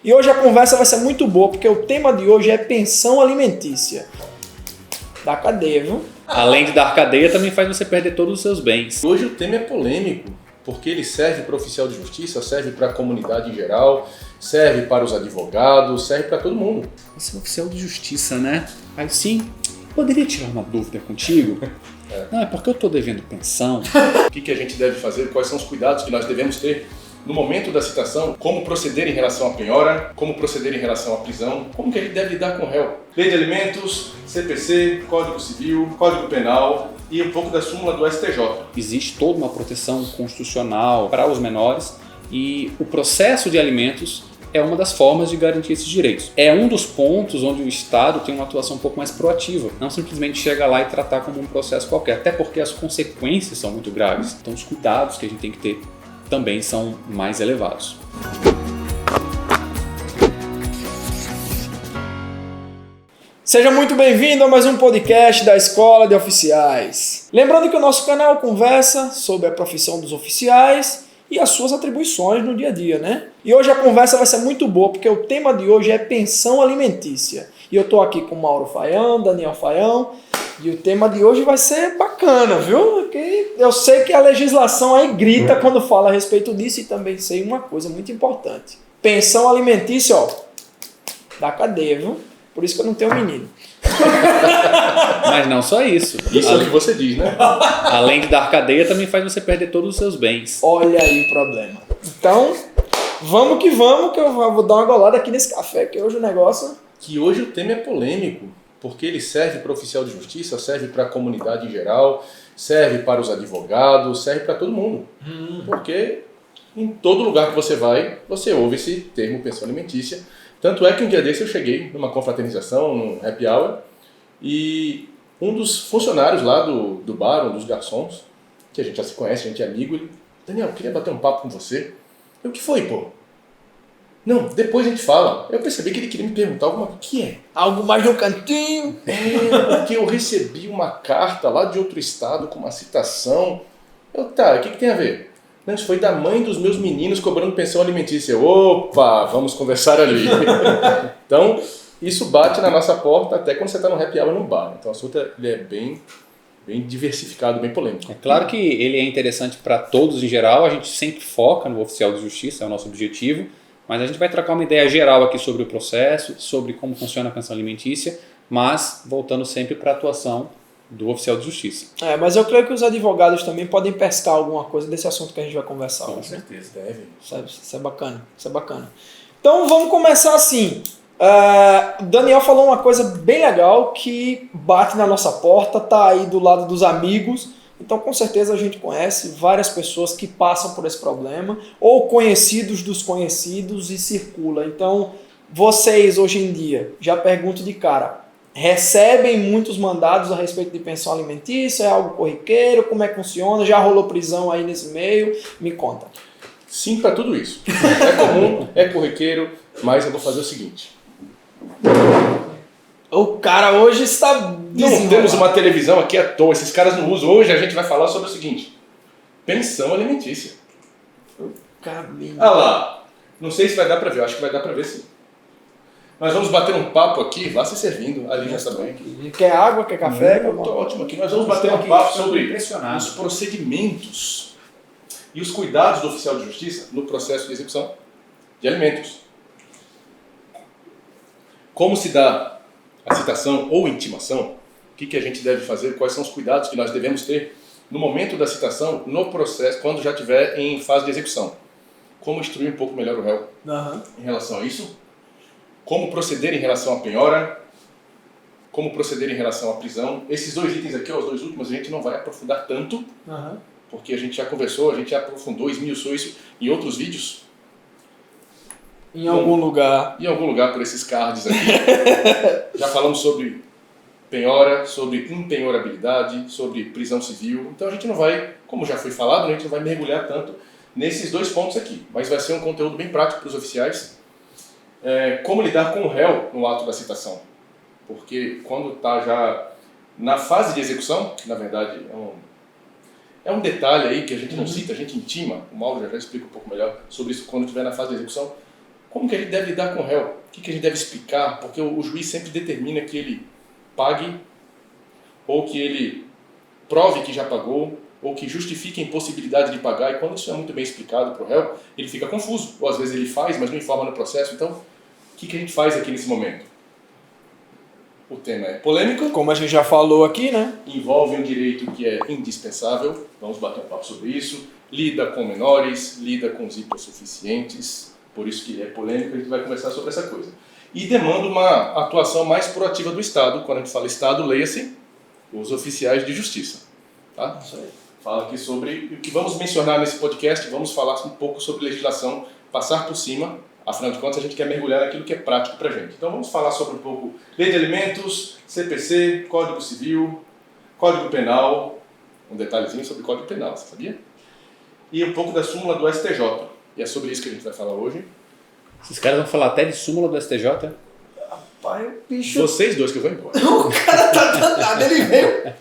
E hoje a conversa vai ser muito boa, porque o tema de hoje é pensão alimentícia. Da cadeia, viu? Além de dar cadeia, também faz você perder todos os seus bens. Hoje o tema é polêmico, porque ele serve para o oficial de justiça, serve para a comunidade em geral, serve para os advogados, serve para todo mundo. Você é oficial de justiça, né? Aí sim, poderia tirar uma dúvida contigo? Não, é porque eu estou devendo pensão. O que a gente deve fazer, quais são os cuidados que nós devemos ter no momento da citação, como proceder em relação à penhora, como proceder em relação à prisão, como que ele deve lidar com o réu. Lei de alimentos, CPC, Código Civil, Código Penal e um pouco da súmula do STJ. Existe toda uma proteção constitucional para os menores e o processo de alimentos é uma das formas de garantir esses direitos. É um dos pontos onde o Estado tem uma atuação um pouco mais proativa, não simplesmente chega lá e tratar como um processo qualquer, até porque as consequências são muito graves. Então os cuidados que a gente tem que ter também são mais elevados. Seja muito bem-vindo a mais um podcast da Escola de Oficiais. Lembrando que o nosso canal conversa sobre a profissão dos oficiais e as suas atribuições no dia a dia, né? E hoje a conversa vai ser muito boa, porque o tema de hoje é pensão alimentícia. E eu tô aqui com Mauro Faião, Daniel Faião, e o tema de hoje vai ser bacana, viu? Porque eu sei que a legislação aí grita quando fala a respeito disso, e também sei uma coisa muito importante. Pensão alimentícia, ó, da cadeia, viu? Por isso que eu não tenho menino. Mas não só isso. Isso é o que você diz, né? Além de dar cadeia, também faz você perder todos os seus bens. Olha aí o problema. Então, vamos, que eu vou dar uma golada aqui nesse café, que hoje o negócio... Que hoje o tema é polêmico, porque ele serve para o oficial de justiça, serve para a comunidade em geral, serve para os advogados, serve para todo mundo. Porque em todo lugar que você vai, você ouve esse termo pensão alimentícia. Tanto é que um dia desse eu cheguei numa confraternização, num happy hour, e um dos funcionários lá do bar, um dos garçons, que a gente já se conhece, a gente é amigo, ele: Daniel, eu queria bater um papo com você. Eu: o que foi, pô? Não, depois a gente fala. Eu percebi que ele queria me perguntar alguma coisa. O que é? Algo mais no cantinho. Porque eu recebi uma carta lá de outro estado com uma citação. Tá, o que tem a ver? Não, isso foi da mãe dos meus meninos cobrando pensão alimentícia. Opa, vamos conversar ali. Então, isso bate na nossa porta até quando você está no happy hour no bar. Então, o assunto ele é bem diversificado, bem polêmico. É claro que ele é interessante para todos em geral, a gente sempre foca no oficial de justiça, é o nosso objetivo, mas a gente vai trocar uma ideia geral aqui sobre o processo, sobre como funciona a pensão alimentícia, mas voltando sempre para a atuação do oficial de justiça. Mas eu creio que os advogados também podem pescar alguma coisa desse assunto que a gente vai conversar hoje. Com certeza, deve. Isso é bacana, Então vamos começar assim. O Daniel falou uma coisa bem legal que bate na nossa porta, tá aí do lado dos amigos. Então com certeza a gente conhece várias pessoas que passam por esse problema, ou conhecidos dos conhecidos, e circula. Então vocês hoje em dia, já pergunto de cara, recebem muitos mandados a respeito de pensão alimentícia? É algo corriqueiro? Como é que funciona? Já rolou prisão aí nesse meio? Me conta. Sim, para tudo isso. É comum, é corriqueiro, mas eu vou fazer o seguinte. O cara hoje está... Não temos uma televisão aqui à toa, esses caras não usam. Hoje a gente vai falar sobre o seguinte: pensão alimentícia. Ah lá, não sei se vai dar para ver, eu acho que vai dar para ver sim. Nós vamos bater um papo aqui, vá se servindo, ali já está bem. Quer água, quer café? Estou ótimo aqui. Nós vamos bater um papo sobre os procedimentos e os cuidados do oficial de justiça no processo de execução de alimentos. Como se dá a citação ou intimação, o que a gente deve fazer, quais são os cuidados que nós devemos ter no momento da citação, no processo, quando já estiver em fase de execução. Como instruir um pouco melhor o réu em relação a isso. Como proceder em relação à penhora, como proceder em relação à prisão. Esses dois itens aqui, os dois últimos, a gente não vai aprofundar tanto, porque a gente já conversou, a gente já aprofundou, esmiuçou isso em outros vídeos. Em algum lugar. Em algum lugar por esses cards aqui. Já falamos sobre penhora, sobre impenhorabilidade, sobre prisão civil. Então a gente não vai, como já foi falado, a gente não vai mergulhar tanto nesses dois pontos aqui. Mas vai ser um conteúdo bem prático para os oficiais. Como lidar com o réu no ato da citação. Porque quando está já na fase de execução, na verdade é um detalhe aí que a gente não cita, a gente intima. O Mauro já explica um pouco melhor sobre isso quando estiver na fase de execução. como que ele deve lidar com o réu? O que a gente deve explicar? Porque o juiz sempre determina que ele pague, ou que ele prove que já pagou, ou que justifique a impossibilidade de pagar, e quando isso é muito bem explicado para o réu, ele fica confuso, ou às vezes ele faz, mas não informa no processo. Então, o que a gente faz aqui nesse momento? O tema é polêmico, Como a gente já falou aqui, né? envolve um direito que é indispensável, vamos bater um papo sobre isso, lida com menores, lida com os hipossuficientes, por isso que é polêmico, a gente vai conversar sobre essa coisa. E demanda uma atuação mais proativa do Estado. Quando a gente fala Estado, leia-se os oficiais de justiça. Tá? Isso aí. Fala aqui sobre o que vamos mencionar nesse podcast, vamos falar um pouco sobre legislação, passar por cima, afinal de contas a gente quer mergulhar naquilo que é prático pra gente. Então vamos falar sobre um pouco Lei de Alimentos, CPC, Código Civil, Código Penal, um detalhezinho sobre Código Penal, você sabia? E um pouco da súmula do STJ. E é sobre isso que a gente vai falar hoje. Esses caras vão falar até de súmula do STJ? Pai, o bicho. Vocês dois que eu vou embora. O cara tá danado, ele veio.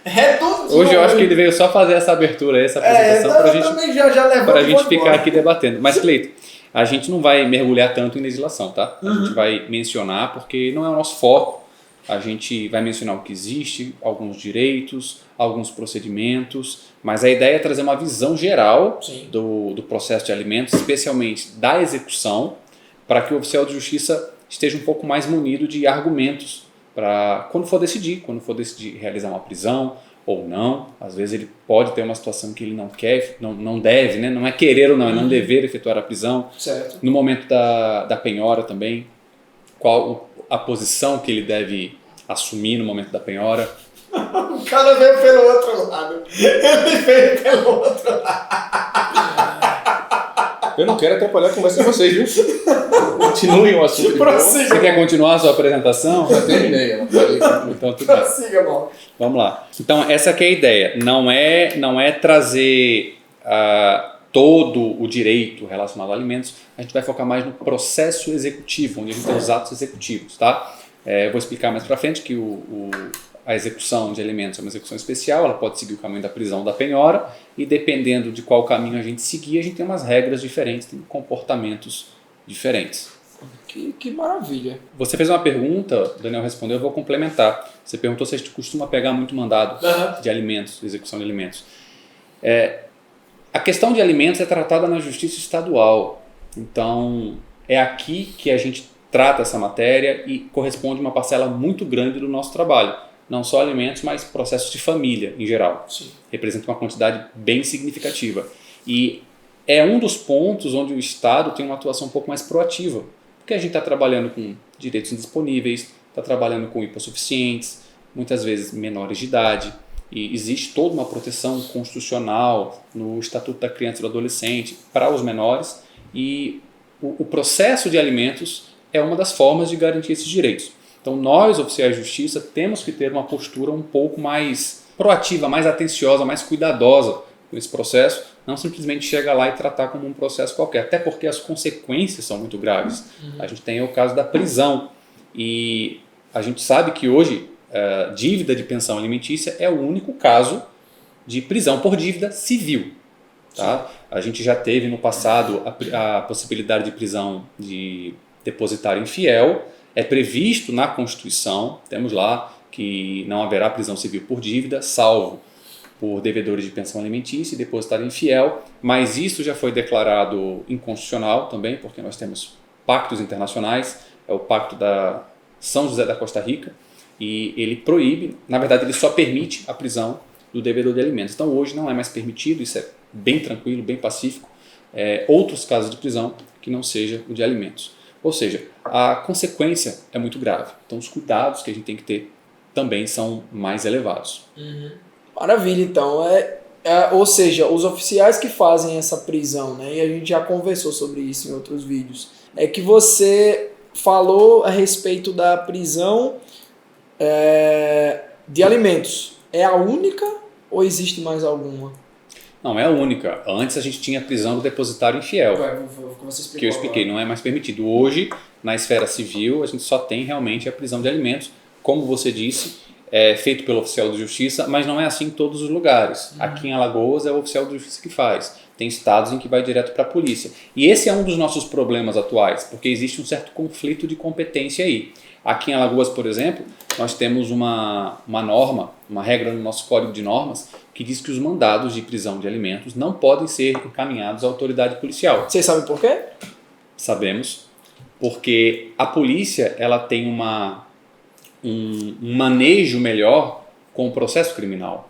Redondo. Hoje eu acho que ele veio só fazer essa abertura, essa apresentação, pra gente, também já levou pra gente ficar aqui debatendo. Mas, Cleito, a gente não vai mergulhar tanto em legislação, tá? A gente vai mencionar porque não é o nosso foco. A gente vai mencionar o que existe, alguns direitos, alguns procedimentos, mas a ideia é trazer uma visão geral do processo de alimentos, especialmente da execução, para que o oficial de justiça esteja um pouco mais munido de argumentos para quando for decidir realizar uma prisão ou não. Às vezes ele pode ter uma situação que ele não quer, não deve, né? Não é querer ou não, é não dever efetuar a prisão. Certo. No momento da penhora também, qual a posição que ele deve assumir no momento da penhora. O cara veio pelo outro lado. Ele veio pelo outro lado. Eu não quero atrapalhar a conversa de vocês, viu? Continuem o assunto. Você quer continuar a sua apresentação? Já terminei. Então tudo bem. Prossiga, mano. Vamos lá. Então essa que é a ideia. Não é trazer todo o direito relacionado a alimentos. A gente vai focar mais no processo executivo, onde a gente tem os atos executivos, tá? Vou explicar mais para frente que a execução de alimentos é uma execução especial, ela pode seguir o caminho da prisão ou da penhora, e dependendo de qual caminho a gente seguir, a gente tem umas regras diferentes, tem comportamentos diferentes. Que maravilha. Você fez uma pergunta, o Daniel respondeu, eu vou complementar. Você perguntou se a gente costuma pegar muito mandado de alimentos, execução de alimentos. A questão de alimentos é tratada na justiça estadual, então é aqui que a gente trata essa matéria e corresponde uma parcela muito grande do nosso trabalho. Não só alimentos, mas processos de família em geral. Sim. Representa uma quantidade bem significativa. E é um dos pontos onde o Estado tem uma atuação um pouco mais proativa. Porque a gente está trabalhando com direitos indisponíveis, está trabalhando com hipossuficientes, muitas vezes menores de idade. E existe toda uma proteção constitucional no Estatuto da Criança e do Adolescente para os menores. E o processo de alimentos é uma das formas de garantir esses direitos. Então nós, oficiais de justiça, temos que ter uma postura um pouco mais proativa, mais atenciosa, mais cuidadosa com esse processo, não simplesmente chegar lá e tratar como um processo qualquer, até porque as consequências são muito graves. A gente tem o caso da prisão e a gente sabe que hoje dívida de pensão alimentícia é o único caso de prisão por dívida civil. Tá? A gente já teve no passado a possibilidade de prisão de depositário infiel. É previsto na Constituição, temos lá que não haverá prisão civil por dívida, salvo por devedores de pensão alimentícia e depositário infiel, mas isso já foi declarado inconstitucional também, porque nós temos pactos internacionais, é o Pacto da São José da Costa Rica, e ele proíbe, na verdade ele só permite a prisão do devedor de alimentos. Então hoje não é mais permitido, isso é bem tranquilo, bem pacífico, outros casos de prisão que não seja o de alimentos. Ou seja, a consequência é muito grave. Então, os cuidados que a gente tem que ter também são mais elevados. Maravilha, então. Ou seja, os oficiais que fazem essa prisão, né, e a gente já conversou sobre isso em outros vídeos, é que você falou a respeito da prisão de alimentos. É a única ou existe mais alguma? Não, é a única. Antes a gente tinha a prisão do depositário infiel, Você que eu expliquei, não é mais permitido. Hoje, na esfera civil, a gente só tem realmente a prisão de alimentos, como você disse, é feito pelo oficial de justiça, mas não é assim em todos os lugares. Aqui em Alagoas é o oficial de justiça que faz. Tem estados em que vai direto para a polícia. E esse é um dos nossos problemas atuais, porque existe um certo conflito de competência aí. Aqui em Alagoas, por exemplo, nós temos uma norma, uma regra no nosso Código de Normas, que diz que os mandados de prisão de alimentos não podem ser encaminhados à autoridade policial. Vocês sabem por quê? Sabemos, porque a polícia ela tem um manejo melhor com o processo criminal.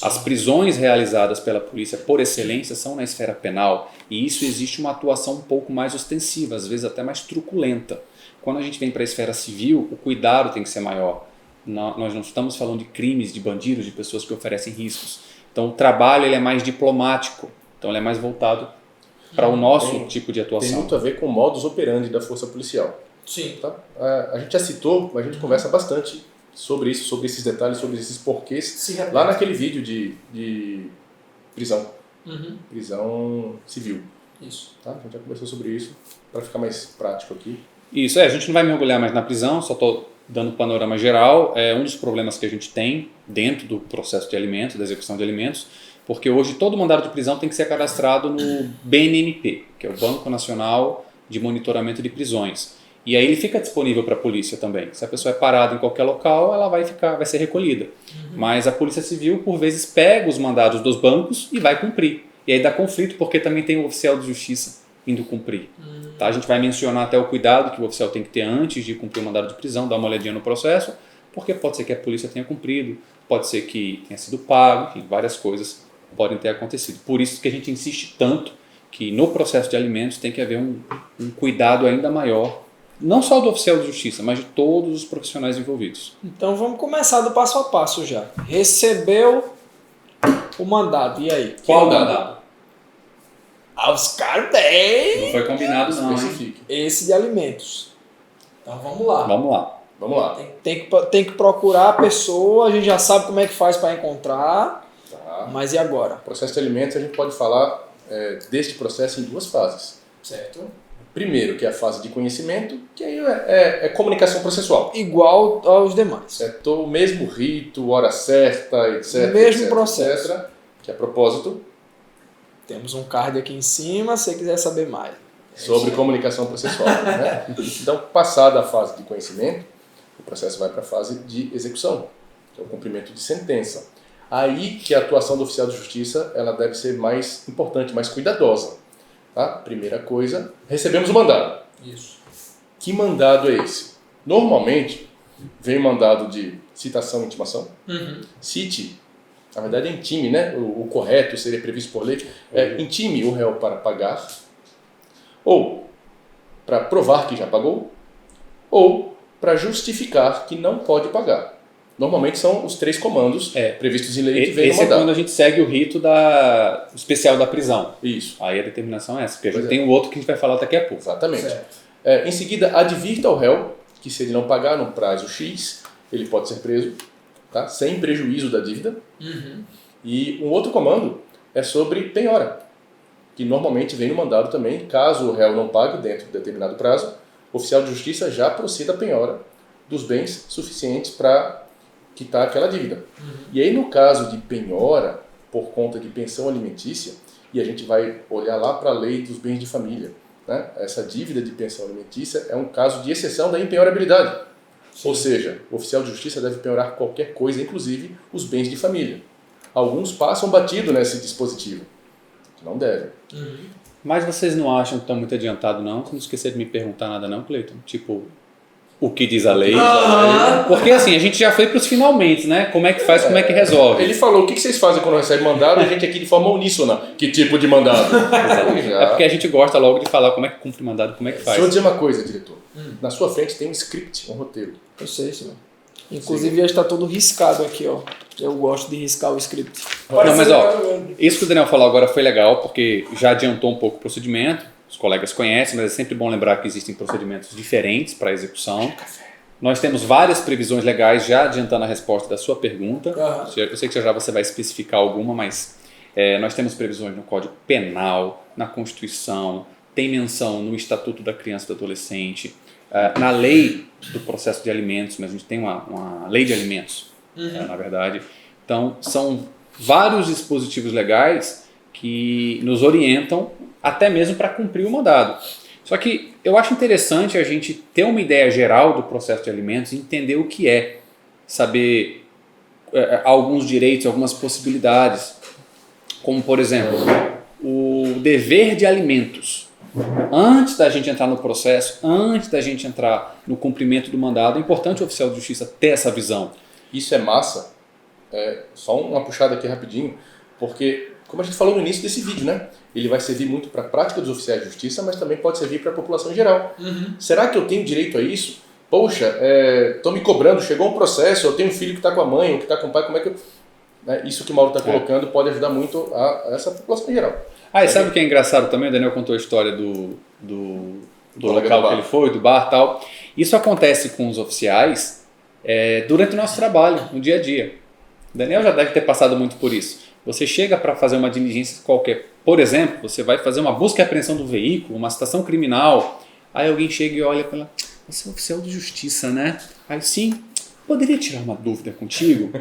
As prisões realizadas pela polícia, por excelência, são na esfera penal, e isso existe uma atuação um pouco mais ostensiva, às vezes até mais truculenta. Quando a gente vem para a esfera civil, o cuidado tem que ser maior. Nós não estamos falando de crimes, de bandidos, de pessoas que oferecem riscos. Então o trabalho ele é mais diplomático, então ele é mais voltado para o nosso tipo de atuação. Tem muito a ver com o modus operandi da força policial. Sim. Tá? A gente já citou, a gente conversa bastante sobre isso, sobre esses detalhes, sobre esses porquês, lá naquele vídeo de prisão. Prisão civil. Isso. Tá? A gente já conversou sobre isso, para ficar mais prático aqui. Isso, a gente não vai mergulhar mais na prisão, só estou dando um panorama geral. É um dos problemas que a gente tem dentro do processo de alimentos, da execução de alimentos, porque hoje todo mandado de prisão tem que ser cadastrado no BNMP, que é o Banco Nacional de Monitoramento de Prisões. E aí ele fica disponível para a polícia também. Se a pessoa é parada em qualquer local, ela vai ser recolhida. Mas a Polícia Civil, por vezes, pega os mandados dos bancos e vai cumprir. E aí dá conflito, porque também tem o oficial de justiça indo cumprir. Tá? A gente vai mencionar até o cuidado que o oficial tem que ter antes de cumprir o mandado de prisão, dar uma olhadinha no processo, porque pode ser que a polícia tenha cumprido, pode ser que tenha sido pago, enfim, várias coisas podem ter acontecido. Por isso que a gente insiste tanto que no processo de alimentos tem que haver um cuidado ainda maior, não só do oficial de justiça, mas de todos os profissionais envolvidos. Então vamos começar do passo a passo já. Recebeu o mandado, e aí? Qual mandado? Os caras têm Não foi combinado não, hein? Especifique. esse de alimentos. Então vamos lá. Vamos lá. Vamos lá. Tem que procurar a pessoa, a gente já sabe como é que faz para encontrar, Tá. mas e agora? Processo de alimentos, a gente pode falar deste processo em duas fases. Certo. Primeiro, que é a fase de conhecimento, que aí é comunicação processual. Igual aos demais. O mesmo rito, hora certa, etc. Mesmo etc, processo. etc, que a propósito, Temos um card aqui em cima, se você quiser saber mais. sobre comunicação processual. Né? Então, passada a fase de conhecimento, o processo vai para a fase de execução, que é o cumprimento de sentença. Aí que a atuação do oficial de justiça ela deve ser mais importante, mais cuidadosa. Tá? Primeira coisa, recebemos o mandado. Isso. Que mandado é esse? Normalmente, vem mandado de citação e intimação. Cite, na verdade é intime, né? O correto seria previsto por lei. Intime o réu para pagar, ou para provar que já pagou, ou para justificar que não pode pagar. Normalmente são os três comandos previstos em lei que vem no Esse é mandado. quando a gente segue o rito especial da prisão. Isso, Aí a determinação é essa, porque a gente Pois é. tem o outro que a gente vai falar daqui a pouco. exatamente. Certo. Em seguida, advirta ao réu que se ele não pagar no prazo X, ele pode ser preso, tá? Sem prejuízo da dívida. E um outro comando é sobre penhora, que normalmente vem no mandado também. Caso o réu não pague dentro de determinado prazo, o oficial de justiça já proceda a penhora dos bens suficientes para quitar aquela dívida. E aí, no caso de penhora, por conta de pensão alimentícia, e a gente vai olhar lá para a lei dos bens de família, né? Essa dívida de pensão alimentícia é um caso de exceção da impenhorabilidade. Ou seja, o oficial de justiça deve penhorar qualquer coisa, inclusive os bens de família. Alguns passam batido nesse dispositivo. Não devem. Mas vocês não acham que estão muito adiantados, não? Você não esquecer de me perguntar nada, não, Cleiton? Tipo, o que diz a lei? Porque assim, a gente já foi para os finalmente, né? Como é que faz, como é que resolve? Ele falou, o que vocês fazem quando recebe mandado? E a gente aqui de forma uníssona. Que tipo de mandado? É porque a gente gosta logo de falar como é que cumpre mandado, como é que Deixa eu faz. dizer uma coisa, diretor. Na sua frente tem um script, um roteiro. Eu sei, senhor. Inclusive já está todo riscado aqui, ó. Eu gosto de riscar o script. Não, mas ó, isso que o Daniel falou agora foi legal, porque já adiantou um pouco o procedimento, os colegas conhecem, mas é sempre bom lembrar que existem procedimentos diferentes para a execução. Nós temos várias previsões legais, já adiantando a resposta da sua pergunta. Eu sei que já você vai especificar alguma, mas nós temos previsões no Código Penal, na Constituição, tem menção no Estatuto da Criança e do Adolescente, na Lei do Processo de Alimentos, mas a gente tem uma Lei de Alimentos, na verdade. Então, são vários dispositivos legais que nos orientam até mesmo para cumprir o mandado. Só que eu acho interessante a gente ter uma ideia geral do processo de alimentos e entender o que é, saber alguns direitos, algumas possibilidades, como por exemplo, o dever de alimentos. Antes da gente entrar no processo, antes da gente entrar no cumprimento do mandado, é importante o oficial de justiça ter essa visão. Isso é massa. Só uma puxada aqui rapidinho, porque, como a gente falou no início desse vídeo, né? Ele vai servir muito para a prática dos oficiais de justiça, mas também pode servir para a população em geral. Será que eu tenho direito a isso? Poxa, estão me cobrando, chegou um processo, eu tenho um filho que está com a mãe ou que está com o pai, como é que eu... Isso que o Mauro está colocando pode ajudar muito a essa população em geral. E sabe o que é engraçado também? O Daniel contou a história do local que ele foi, do bar e tal. Isso acontece com os oficiais durante o nosso trabalho, no dia a dia. O Daniel já deve ter passado muito por isso. Você chega para fazer uma diligência qualquer. Por exemplo, você vai fazer uma busca e apreensão do veículo, uma citação criminal. Aí alguém chega e olha e fala, você é oficial de justiça, né? Aí sim, poderia tirar uma dúvida contigo?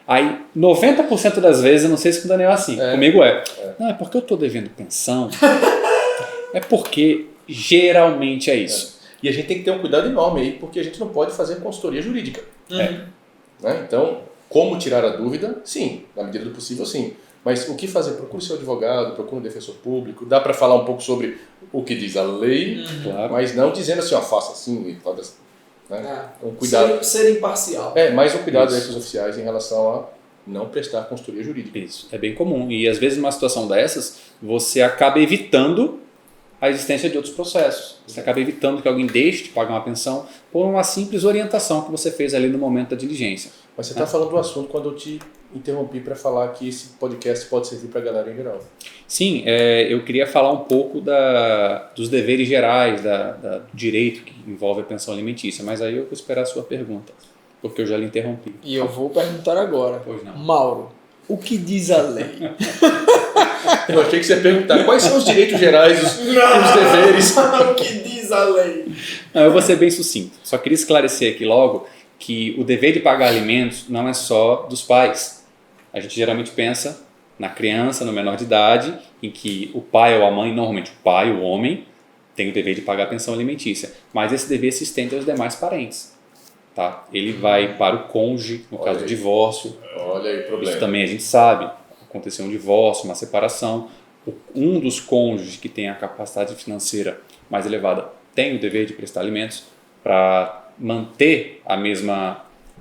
Aí 90% das vezes, eu não sei se com o Daniel é assim, comigo não, é porque eu estou devendo pensão. É porque geralmente é isso. E a gente tem que ter um cuidado enorme aí, porque a gente não pode fazer consultoria jurídica. Né? Então, como tirar a dúvida? Sim, na medida do possível, sim. Mas o que fazer? Procure seu advogado, procure um defensor público. Dá para falar um pouco sobre o que diz a lei, mas não dizendo assim, faça assim e faça assim. Né? Um cuidado. Ser imparcial. Mais um cuidado aí com os oficiais em relação a não prestar consultoria jurídica. Isso, é bem comum. E às vezes numa situação dessas, você acaba evitando a existência de outros processos. Você acaba evitando que alguém deixe de pagar uma pensão por uma simples orientação que você fez ali no momento da diligência. Mas você está falando do assunto quando eu te interrompi para falar que esse podcast pode servir para a galera em geral. Sim, eu queria falar um pouco dos deveres gerais, do direito que envolve a pensão alimentícia, mas aí eu vou esperar a sua pergunta, porque eu já lhe interrompi. E eu vou perguntar agora. Pois não. Mauro, o que diz a lei? Eu achei que você ia perguntar quais são os direitos gerais e os deveres. O que diz a lei? Não, eu vou ser bem sucinto. Só queria esclarecer aqui logo que o dever de pagar alimentos não é só dos pais. A gente geralmente pensa na criança, no menor de idade, em que o pai ou a mãe, normalmente o pai, o homem, tem o dever de pagar a pensão alimentícia. Mas esse dever se estende aos demais parentes. Tá? Ele vai para o cônjuge, no caso do divórcio. Olha aí o problema. Isso também a gente sabe. Aconteceu um divórcio, uma separação. Um dos cônjuges que tem a capacidade financeira mais elevada tem o dever de prestar alimentos para manter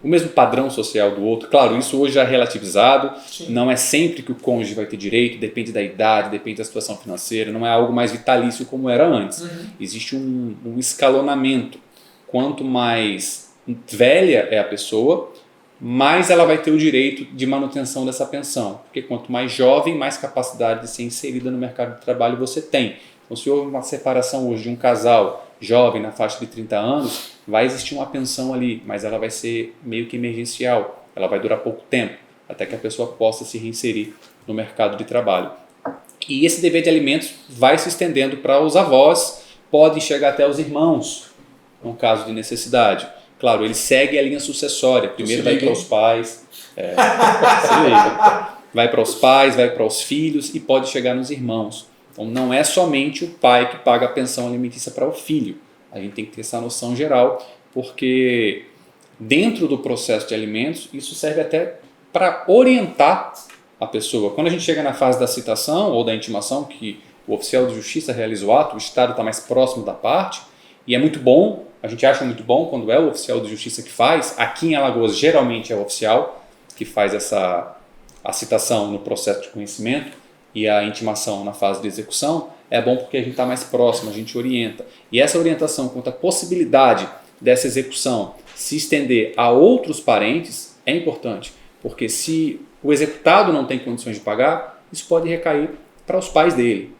o mesmo padrão social do outro. Claro, isso hoje já é relativizado. Sim. Não é sempre que o cônjuge vai ter direito, depende da idade, depende da situação financeira, não é algo mais vitalício como era antes. Existe um escalonamento. Quanto mais velha é a pessoa, mais ela vai ter o direito de manutenção dessa pensão. Porque quanto mais jovem, mais capacidade de ser inserida no mercado de trabalho você tem. Então, se houve uma separação hoje de um casal jovem na faixa de 30 anos, vai existir uma pensão ali, mas ela vai ser meio que emergencial. Ela vai durar pouco tempo, até que a pessoa possa se reinserir no mercado de trabalho. E esse dever de alimentos vai se estendendo para os avós, pode chegar até os irmãos, no caso de necessidade. Claro, ele segue a linha sucessória. Primeiro vai para os pais, vai para os pais, vai para os filhos e pode chegar nos irmãos. Então não é somente o pai que paga a pensão alimentícia para o filho. A gente tem que ter essa noção geral, porque dentro do processo de alimentos, isso serve até para orientar a pessoa. Quando a gente chega na fase da citação ou da intimação, que o oficial de justiça realiza o ato, o Estado está mais próximo da parte, e é muito bom, a gente acha muito bom quando é o oficial de justiça que faz. Aqui em Alagoas, geralmente é o oficial que faz a citação no processo de conhecimento e a intimação na fase de execução. É bom porque a gente está mais próximo, a gente orienta. E essa orientação quanto à possibilidade dessa execução se estender a outros parentes é importante, porque se o executado não tem condições de pagar, isso pode recair para os pais dele.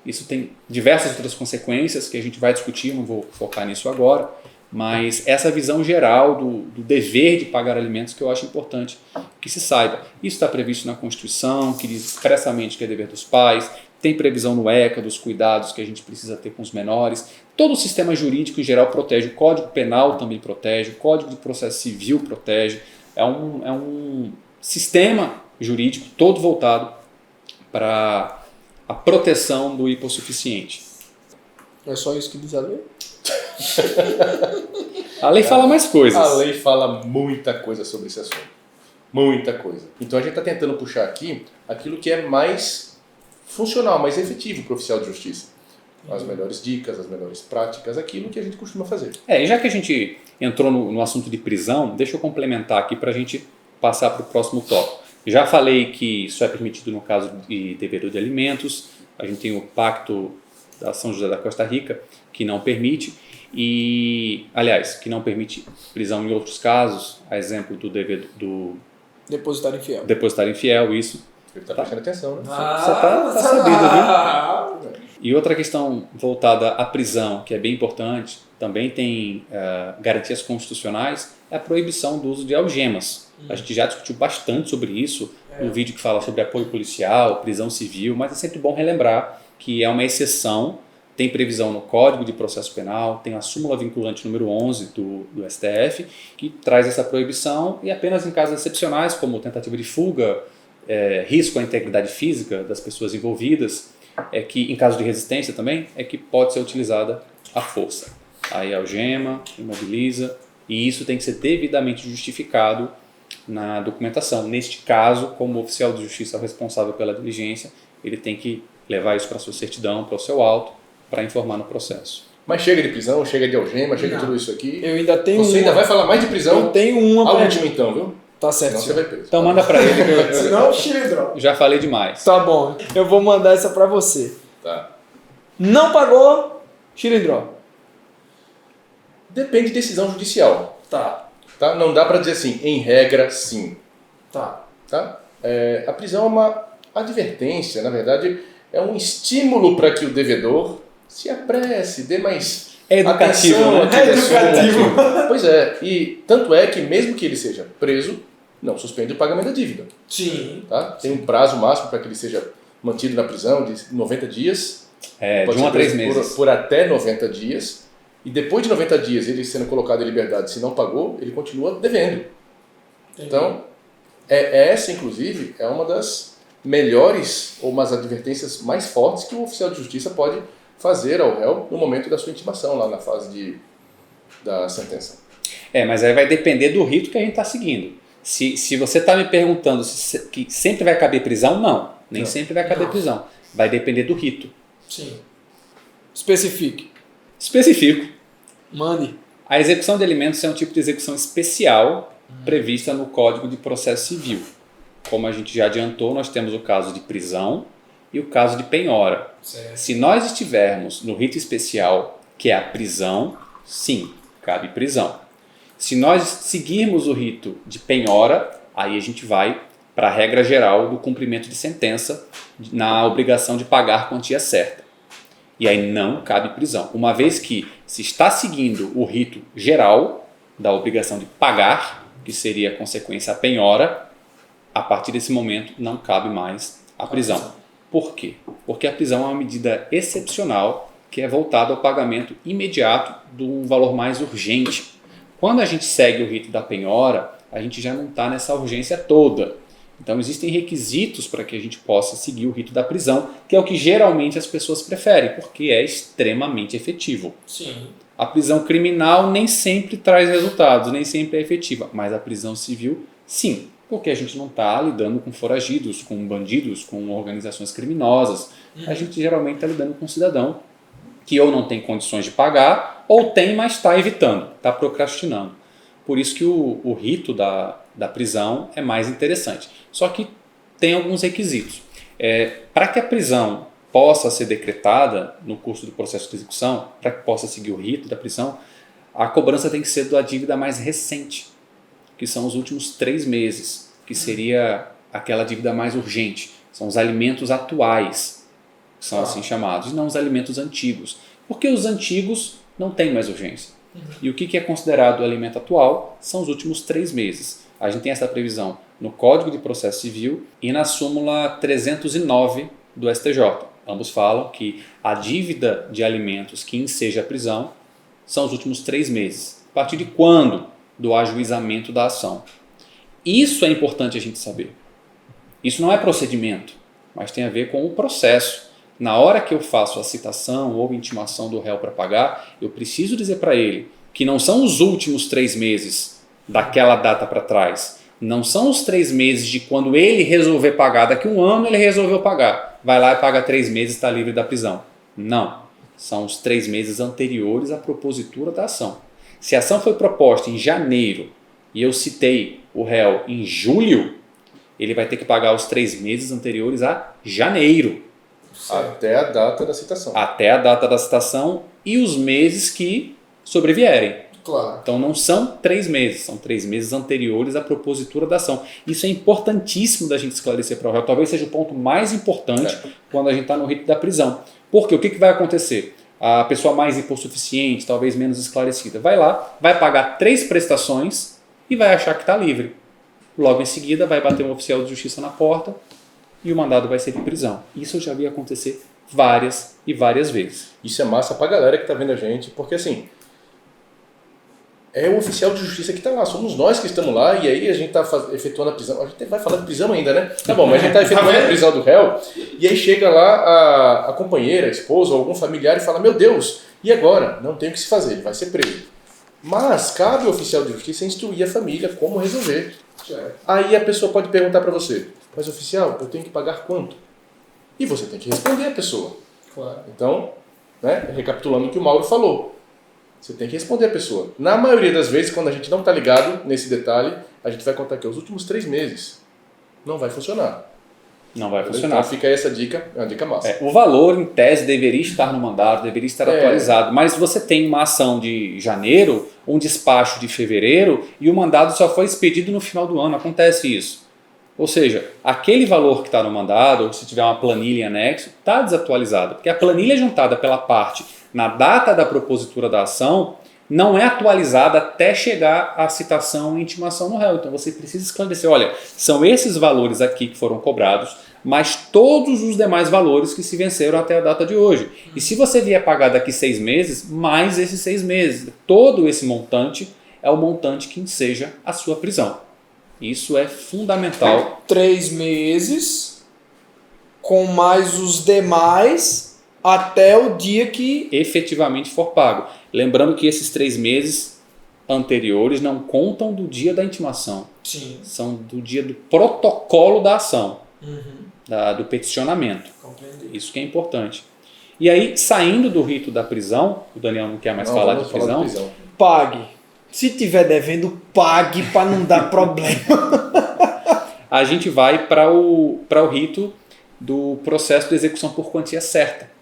Isso tem diversas outras consequências que a gente vai discutir, não vou focar nisso agora, mas essa visão geral do dever de pagar alimentos que eu acho importante que se saiba. Isso está previsto na Constituição, que diz expressamente que é dever dos pais, tem previsão no ECA dos cuidados que a gente precisa ter com os menores. Todo o sistema jurídico em geral protege, o Código Penal também protege, o Código de Processo Civil protege. É um sistema jurídico todo voltado para a proteção do hipossuficiente. É só isso que diz a lei? A lei fala mais coisas. A lei fala muita coisa sobre esse assunto. Muita coisa. Então a gente está tentando puxar aqui aquilo que é mais funcional, mais efetivo para o oficial de justiça. As melhores dicas, as melhores práticas, aquilo que a gente costuma fazer. E já que a gente entrou no assunto de prisão, deixa eu complementar aqui para a gente passar para o próximo tópico. Já falei que isso é permitido no caso de devedor de alimentos, a gente tem o Pacto da São José da Costa Rica, que não permite, que não permite prisão em outros casos, a exemplo do Depositário infiel. Depositário infiel, isso. Ele está prestando atenção, né? Você tá sabido, viu? E outra questão voltada à prisão, que é bem importante, também tem garantias constitucionais, é a proibição do uso de algemas. A gente já discutiu bastante sobre isso no vídeo que fala sobre apoio policial, prisão civil, mas é sempre bom relembrar que é uma exceção, tem previsão no Código de Processo Penal, tem a súmula vinculante número 11 do STF, que traz essa proibição e apenas em casos excepcionais, como tentativa de fuga, risco à integridade física das pessoas envolvidas, que em caso de resistência também, é que pode ser utilizada a força. Aí algema, imobiliza, e isso tem que ser devidamente justificado na documentação. Neste caso, como oficial de justiça responsável pela diligência, ele tem que levar isso para a sua certidão, para o seu auto, para informar no processo. Mas chega de prisão, chega de algema, chega de tudo isso aqui. Eu ainda tenho Você ainda vai falar mais de prisão? Eu tenho uma a última então, viu? Tá certo. Senão você vai preso. Então manda para ele que eu Senão, xilindró. já falei demais. Tá bom, eu vou mandar essa para você. Tá. Não pagou, xilindró. Depende de decisão judicial. Tá. Tá? Não dá para dizer assim, em regra, sim. Tá. Tá? A prisão é uma advertência, na verdade, é um estímulo para que o devedor se apresse, dê mais educativo, atenção né? àquele Educativo. assunto. Pois é, e tanto é que mesmo que ele seja preso, não suspende o pagamento da dívida. Sim. Tá? Tem um prazo máximo para que ele seja mantido na prisão de 90 dias. De 1 a 3 meses. Por até 90 dias. E depois de 90 dias, ele sendo colocado em liberdade, se não pagou, ele continua devendo. Entendi. Então, essa, inclusive, é uma das melhores ou umas advertências mais fortes que o oficial de justiça pode fazer ao réu no momento da sua intimação, lá na fase da sentença. Mas aí vai depender do rito que a gente está seguindo. Se você está me perguntando que sempre vai caber prisão, não. Nem sempre vai caber prisão. Vai depender do rito. Sim. Especifique. Específico. Mande. A execução de alimentos é um tipo de execução especial prevista no Código de Processo Civil. Como a gente já adiantou, nós temos o caso de prisão e o caso de penhora. Certo. Se nós estivermos no rito especial, que é a prisão, sim, cabe prisão. Se nós seguirmos o rito de penhora, aí a gente vai para a regra geral do cumprimento de sentença na obrigação de pagar a quantia certa. E aí não cabe prisão. Uma vez que se está seguindo o rito geral da obrigação de pagar, que seria a consequência a penhora, a partir desse momento não cabe mais a prisão. Por quê? Porque a prisão é uma medida excepcional que é voltada ao pagamento imediato de um valor mais urgente. Quando a gente segue o rito da penhora, a gente já não está nessa urgência toda. Então existem requisitos para que a gente possa seguir o rito da prisão, que é o que geralmente as pessoas preferem, porque é extremamente efetivo. Sim. A prisão criminal nem sempre traz resultados, nem sempre é efetiva, mas a prisão civil, sim, porque a gente não está lidando com foragidos, com bandidos, com organizações criminosas. A gente geralmente está lidando com um cidadão que ou não tem condições de pagar, ou tem, mas está evitando, está procrastinando. Por isso que o rito da prisão é mais interessante. Só que tem alguns requisitos. Para que a prisão possa ser decretada no curso do processo de execução, para que possa seguir o rito da prisão, a cobrança tem que ser da dívida mais recente, que são os últimos 3 meses, que seria aquela dívida mais urgente. São os alimentos atuais, que são assim chamados, e não os alimentos antigos. Porque os antigos não têm mais urgência. E o que é considerado alimento atual são os últimos 3 meses. A gente tem essa previsão no Código de Processo Civil e na súmula 309 do STJ. Ambos falam que a dívida de alimentos que enseja a prisão são os últimos 3 meses. A partir de quando? Do ajuizamento da ação. Isso é importante a gente saber. Isso não é procedimento, mas tem a ver com o processo. Na hora que eu faço a citação ou intimação do réu para pagar, eu preciso dizer para ele que não são os últimos 3 meses daquela data para trás. Não são os 3 meses de quando ele resolver pagar. Daqui 1 ano ele resolveu pagar. Vai lá e paga 3 meses e está livre da prisão. Não. São os 3 meses anteriores à propositura da ação. Se a ação foi proposta em janeiro e eu citei o réu em julho, ele vai ter que pagar os 3 meses anteriores a janeiro. Até a data da citação. Até a data da citação e os meses que sobrevierem. Claro. Então não são 3 meses, são 3 meses anteriores à propositura da ação. Isso é importantíssimo da gente esclarecer para o réu. Talvez seja o ponto mais importante quando a gente está no rito da prisão. Porque o que vai acontecer? A pessoa mais hipossuficiente, talvez menos esclarecida, vai lá, vai pagar 3 prestações e vai achar que está livre. Logo em seguida vai bater um oficial de justiça na porta e o mandado vai ser de prisão. Isso eu já vi acontecer várias e várias vezes. Isso é massa pra galera que tá vendo a gente, porque assim, é o oficial de justiça que está lá, somos nós que estamos lá, e aí a gente está efetuando a prisão. A gente vai falar de prisão ainda, né? Tá bom, mas a gente está efetuando a prisão do réu, e aí chega lá a companheira, a esposa ou algum familiar e fala: meu Deus, e agora? Não tem o que se fazer, ele vai ser preso. Mas cabe ao oficial de justiça instruir a família como resolver. Aí a pessoa pode perguntar para você: mas oficial, eu tenho que pagar quanto? E você tem que responder a pessoa. Claro. Então, né, recapitulando o que o Mauro falou, você tem que responder a pessoa. Na maioria das vezes, quando a gente não está ligado nesse detalhe, a gente vai contar que os últimos 3 meses não vai funcionar. Não vai funcionar. Então fica aí essa dica, é uma dica massa. O valor, em tese, deveria estar no mandado, deveria estar atualizado. Mas você tem uma ação de janeiro, um despacho de fevereiro e o mandado só foi expedido no final do ano. Acontece isso. Ou seja, aquele valor que está no mandado, ou se tiver uma planilha em anexo, está desatualizado. Porque a planilha juntada pela parte na data da propositura da ação não é atualizada até chegar à citação e intimação no réu. Então você precisa esclarecer: olha, são esses valores aqui que foram cobrados, mas todos os demais valores que se venceram até a data de hoje. E se você vier pagar daqui 6 meses, mais esses 6 meses. Todo esse montante é o montante que enseja a sua prisão. Isso é fundamental. 3 meses com mais os demais até o dia que efetivamente for pago. Lembrando que esses 3 meses anteriores não contam do dia da intimação. Sim. São do dia do protocolo da ação, do peticionamento. Compreendi. Isso que é importante. E aí, saindo do rito da prisão, o Daniel não quer mais falar de prisão. Pague. Se tiver devendo, pague para não dar problema. A gente vai para o rito do processo de execução por quantia certa.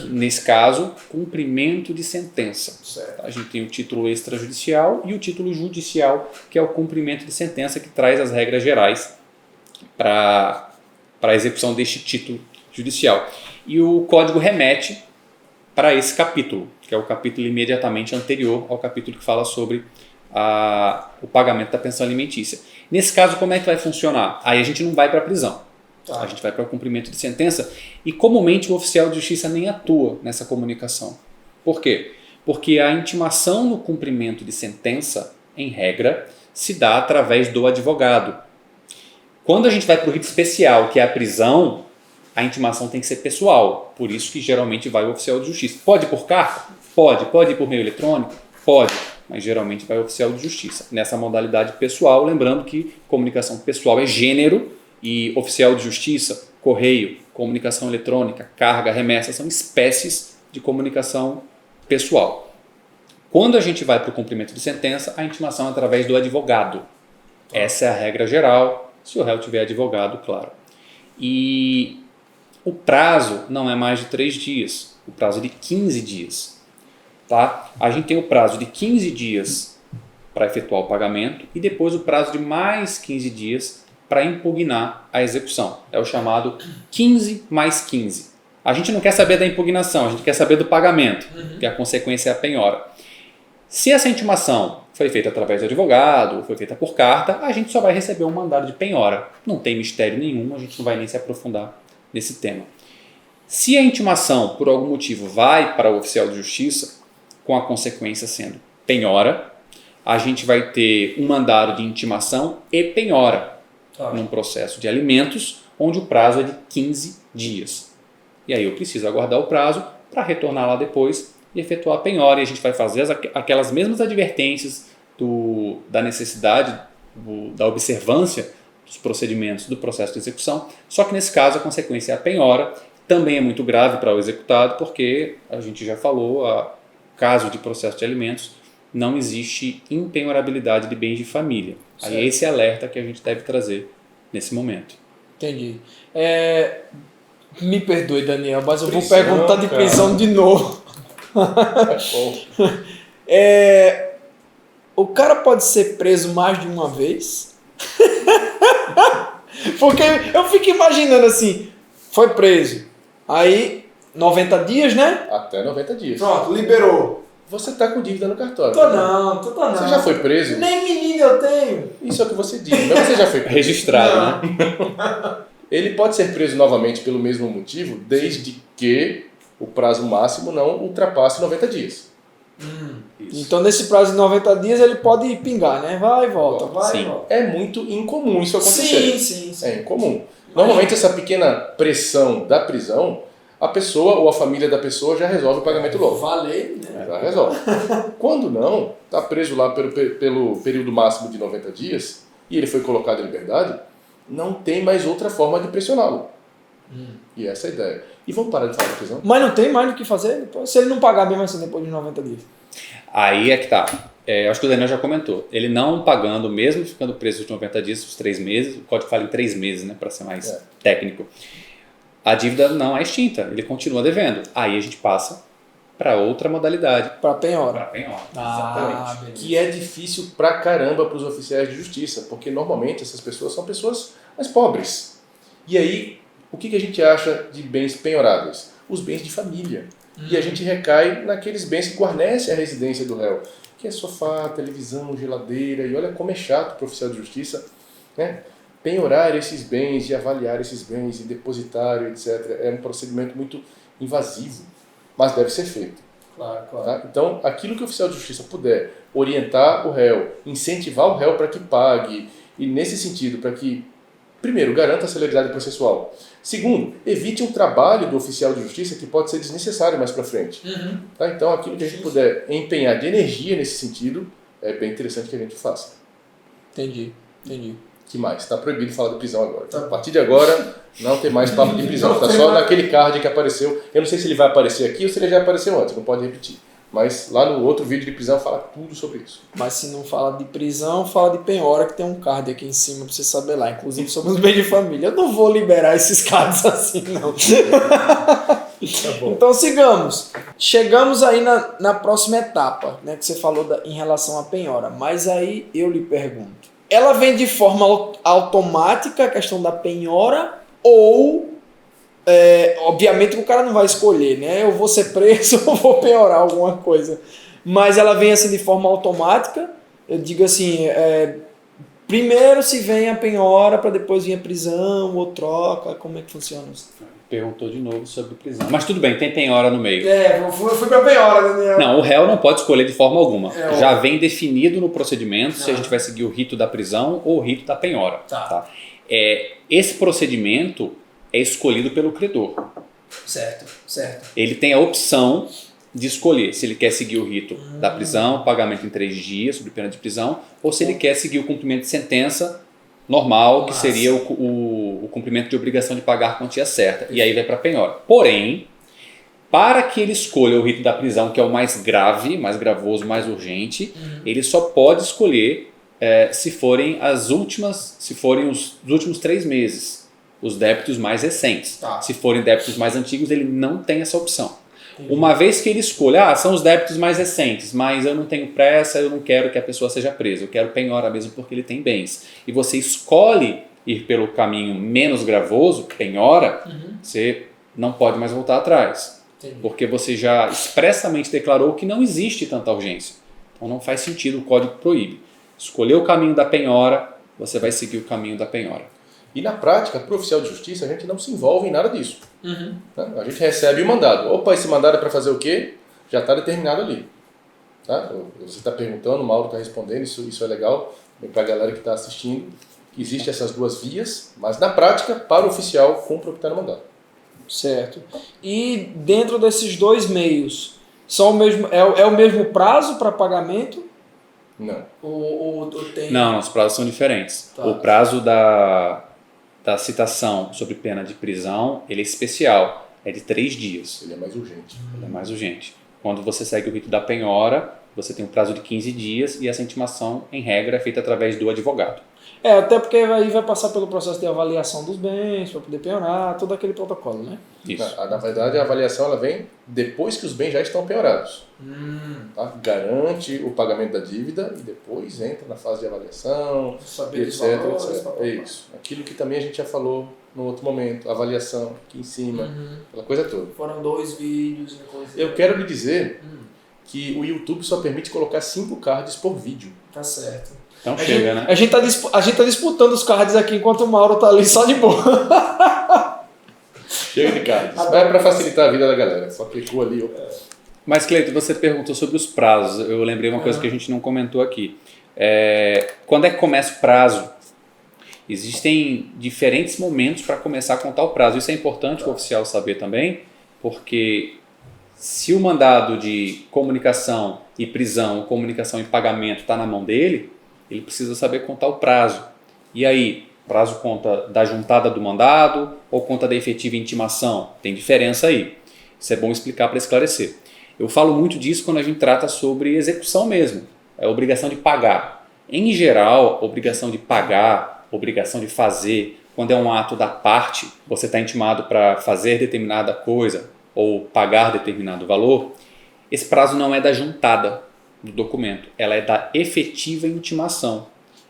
Nesse caso, cumprimento de sentença. Certo. A gente tem o título extrajudicial e o título judicial, que é o cumprimento de sentença, que traz as regras gerais para a execução deste título judicial. E o código remete para esse capítulo, que é o capítulo imediatamente anterior ao capítulo que fala sobre o pagamento da pensão alimentícia. Nesse caso, como é que vai funcionar? Aí a gente não vai para a prisão. A gente vai para o cumprimento de sentença e comumente o oficial de justiça nem atua nessa comunicação. Por quê? Porque a intimação no cumprimento de sentença, em regra, se dá através do advogado. Quando a gente vai para o rito especial, que é a prisão, a intimação tem que ser pessoal. Por isso que geralmente vai o oficial de justiça. Pode ir por carta? Pode. Pode ir por meio eletrônico? Pode. Mas geralmente vai o oficial de justiça. Nessa modalidade pessoal, lembrando que comunicação pessoal é gênero, e oficial de justiça, correio, comunicação eletrônica, carga, remessa, são espécies de comunicação pessoal. Quando a gente vai para o cumprimento de sentença, a intimação é através do advogado. Essa é a regra geral, se o réu tiver advogado, claro. E o prazo não é mais de 3 dias, o prazo é de 15 dias. Tá? A gente tem o prazo de 15 dias para efetuar o pagamento e depois o prazo de mais 15 dias para impugnar a execução. É o chamado 15 mais 15. A gente não quer saber da impugnação, a gente quer saber do pagamento, que a consequência é a penhora. Se essa intimação foi feita através do advogado, foi feita por carta, a gente só vai receber um mandado de penhora. Não tem mistério nenhum, a gente não vai nem se aprofundar nesse tema. Se a intimação, por algum motivo, vai para o oficial de justiça, com a consequência sendo penhora, a gente vai ter um mandado de intimação e penhora. Num processo de alimentos, onde o prazo é de 15 dias. E aí eu preciso aguardar o prazo para retornar lá depois e efetuar a penhora. E a gente vai fazer aquelas mesmas advertências da necessidade, da observância dos procedimentos do processo de execução, só que nesse caso a consequência é a penhora. Também é muito grave para o executado, porque a gente já falou, caso de processo de alimentos, não existe impenhorabilidade de bens de família. Certo. Aí é esse alerta que a gente deve trazer nesse momento. Entendi. Me perdoe, Daniel, mas eu vou Prisão, perguntar de prisão de novo. O cara pode ser preso mais de uma vez? Porque eu fico imaginando assim, foi preso, aí 90 dias, né? Até 90 dias. Pronto, liberou. Você está com dívida no cartório. Tô não. Você já foi preso? Nem menino eu tenho. Isso é o que você diz, mas você já foi preso. Registrado, né? Ele pode ser preso novamente pelo mesmo motivo, desde que o prazo máximo não ultrapasse 90 dias. Isso. Então nesse prazo de 90 dias ele pode pingar, né? Vai e volta, vai Sim. e volta. É muito incomum isso acontecer. Sim. É incomum. Normalmente essa pequena pressão da prisão, a pessoa ou a família da pessoa já resolve o pagamento logo. Valeu, né? Já resolve. Quando não, está preso lá pelo período máximo de 90 dias e ele foi colocado em liberdade, não tem mais outra forma de pressioná-lo. E essa é a ideia. E vamos parar de falar de prisão? Mas não tem mais o que fazer depois, se ele não pagar mesmo assim depois de 90 dias. Aí é que tá. Acho que o Daniel já comentou. Ele não pagando, mesmo ficando preso de 90 dias, os 3 meses, o código fala em 3 meses, né, para ser mais técnico. A dívida não é extinta, ele continua devendo. Aí a gente passa para outra modalidade. Para penhora. Para penhora. Exatamente. Exatamente. Que é difícil pra caramba para os oficiais de justiça, porque normalmente essas pessoas são pessoas mais pobres. E aí, o que a gente acha de bens penhoráveis? Os bens de família. E a gente recai naqueles bens que guarnecem a residência do réu, que é sofá, televisão, geladeira, e olha como é chato para o oficial de justiça, né? Penhorar esses bens e avaliar esses bens e depositário, etc. É um procedimento muito invasivo, mas deve ser feito. Claro. Tá? Então, aquilo que o oficial de justiça puder orientar o réu, incentivar o réu para que pague, e nesse sentido, para que, primeiro, garanta a celeridade processual. Segundo, evite um trabalho do oficial de justiça que pode ser desnecessário mais para frente. Tá? Então, aquilo que a gente puder empenhar de energia nesse sentido, é bem interessante que a gente faça. Entendi. Que mais? Está proibido falar de prisão agora. Tá? A partir de agora, não tem mais papo de prisão. Está só naquele card que apareceu. Eu não sei se ele vai aparecer aqui ou se ele já apareceu antes, não pode repetir. Mas lá no outro vídeo de prisão fala tudo sobre isso. Mas se não fala de prisão, fala de penhora, que tem um card aqui em cima para você saber lá. Inclusive sobre os bens de família. Eu não vou liberar esses cards assim, não. Tá bom. Então sigamos. Chegamos aí na próxima etapa, né, que você falou em relação à penhora. Mas aí eu lhe pergunto. Ela vem de forma automática, a questão da penhora, ou... obviamente que o cara não vai escolher, né? Eu vou ser preso ou vou penhorar alguma coisa. Mas ela vem assim de forma automática. Eu digo assim, primeiro se vem a penhora para depois vir a prisão ou troca. Como é que funciona isso? Perguntou de novo sobre prisão. Mas tudo bem, tem penhora no meio. Eu fui para penhora, Daniel. Não, o réu não pode escolher de forma alguma. É, já vem definido no procedimento se a gente vai seguir o rito da prisão ou o rito da penhora. Tá. Esse procedimento é escolhido pelo credor. Certo. Ele tem a opção de escolher se ele quer seguir o rito da prisão, pagamento em 3 dias, sob pena de prisão, ou se ele quer seguir o cumprimento de sentença normal, que seria o cumprimento de obrigação de pagar a quantia certa. E aí vai para a penhora. Porém, para que ele escolha o rito da prisão, que é o mais grave, mais gravoso, mais urgente, ele só pode escolher se forem os últimos 3 meses. Os débitos mais recentes. Tá. Se forem débitos mais antigos, ele não tem essa opção. Uma vez que ele escolha, são os débitos mais recentes, mas eu não tenho pressa, eu não quero que a pessoa seja presa, eu quero penhora mesmo porque ele tem bens. E você escolhe ir pelo caminho menos gravoso, penhora, você não pode mais voltar atrás. Entendi. Porque você já expressamente declarou que não existe tanta urgência. Então não faz sentido, o código proíbe. Escolheu o caminho da penhora, você vai seguir o caminho da penhora. E na prática, para o oficial de justiça, a gente não se envolve em nada disso. Né? A gente recebe o mandado. Opa, esse mandado é para fazer o quê? Já está determinado ali. Tá? Você está perguntando, o Mauro está respondendo, isso é legal. Para a galera que está assistindo, existem essas duas vias, mas na prática, para o oficial, cumpre o que está no mandado. Certo. E dentro desses dois meios, são o mesmo, é o mesmo prazo para pagamento? Não. Ou tem... Não, os prazos são diferentes. Tá. O prazo da citação sob pena de prisão, ele é especial, é de 3 dias. Ele é mais urgente. Ele é mais urgente. Quando você segue o rito da penhora, você tem um prazo de 15 dias e essa intimação, em regra, é feita através do advogado. Até porque aí vai passar pelo processo de avaliação dos bens, para poder penhorar, todo aquele protocolo, né? Isso. Na verdade, a avaliação ela vem depois que os bens já estão penhorados. Tá? Garante o pagamento da dívida e depois entra na fase de avaliação, Saber etc. os valores, etc. É isso. Aquilo que também a gente já falou no outro momento, avaliação aqui em cima, aquela coisa toda. Foram 2 vídeos. Eu quero lhe dizer que o YouTube só permite colocar 5 cards por vídeo. Tá certo. Então chega, né? A gente tá disputando os cards aqui enquanto o Mauro tá ali só de boa. Chega de cards. Vai para facilitar a vida da galera. Só clicou ali. Mas, Cleito, você perguntou sobre os prazos. Eu lembrei uma coisa que a gente não comentou aqui. Quando é que começa o prazo? Existem diferentes momentos para começar a contar o prazo. Isso é importante o oficial saber também, porque se o mandado de comunicação e prisão, comunicação e pagamento está na mão dele, ele precisa saber contar o prazo. E aí, o prazo conta da juntada do mandado ou conta da efetiva intimação? Tem diferença aí. Isso é bom explicar para esclarecer. Eu falo muito disso quando a gente trata sobre execução mesmo. É a obrigação de pagar. Em geral, obrigação de pagar, obrigação de fazer, quando é um ato da parte, você está intimado para fazer determinada coisa ou pagar determinado valor, esse prazo não é da juntada do documento, ela é da efetiva intimação.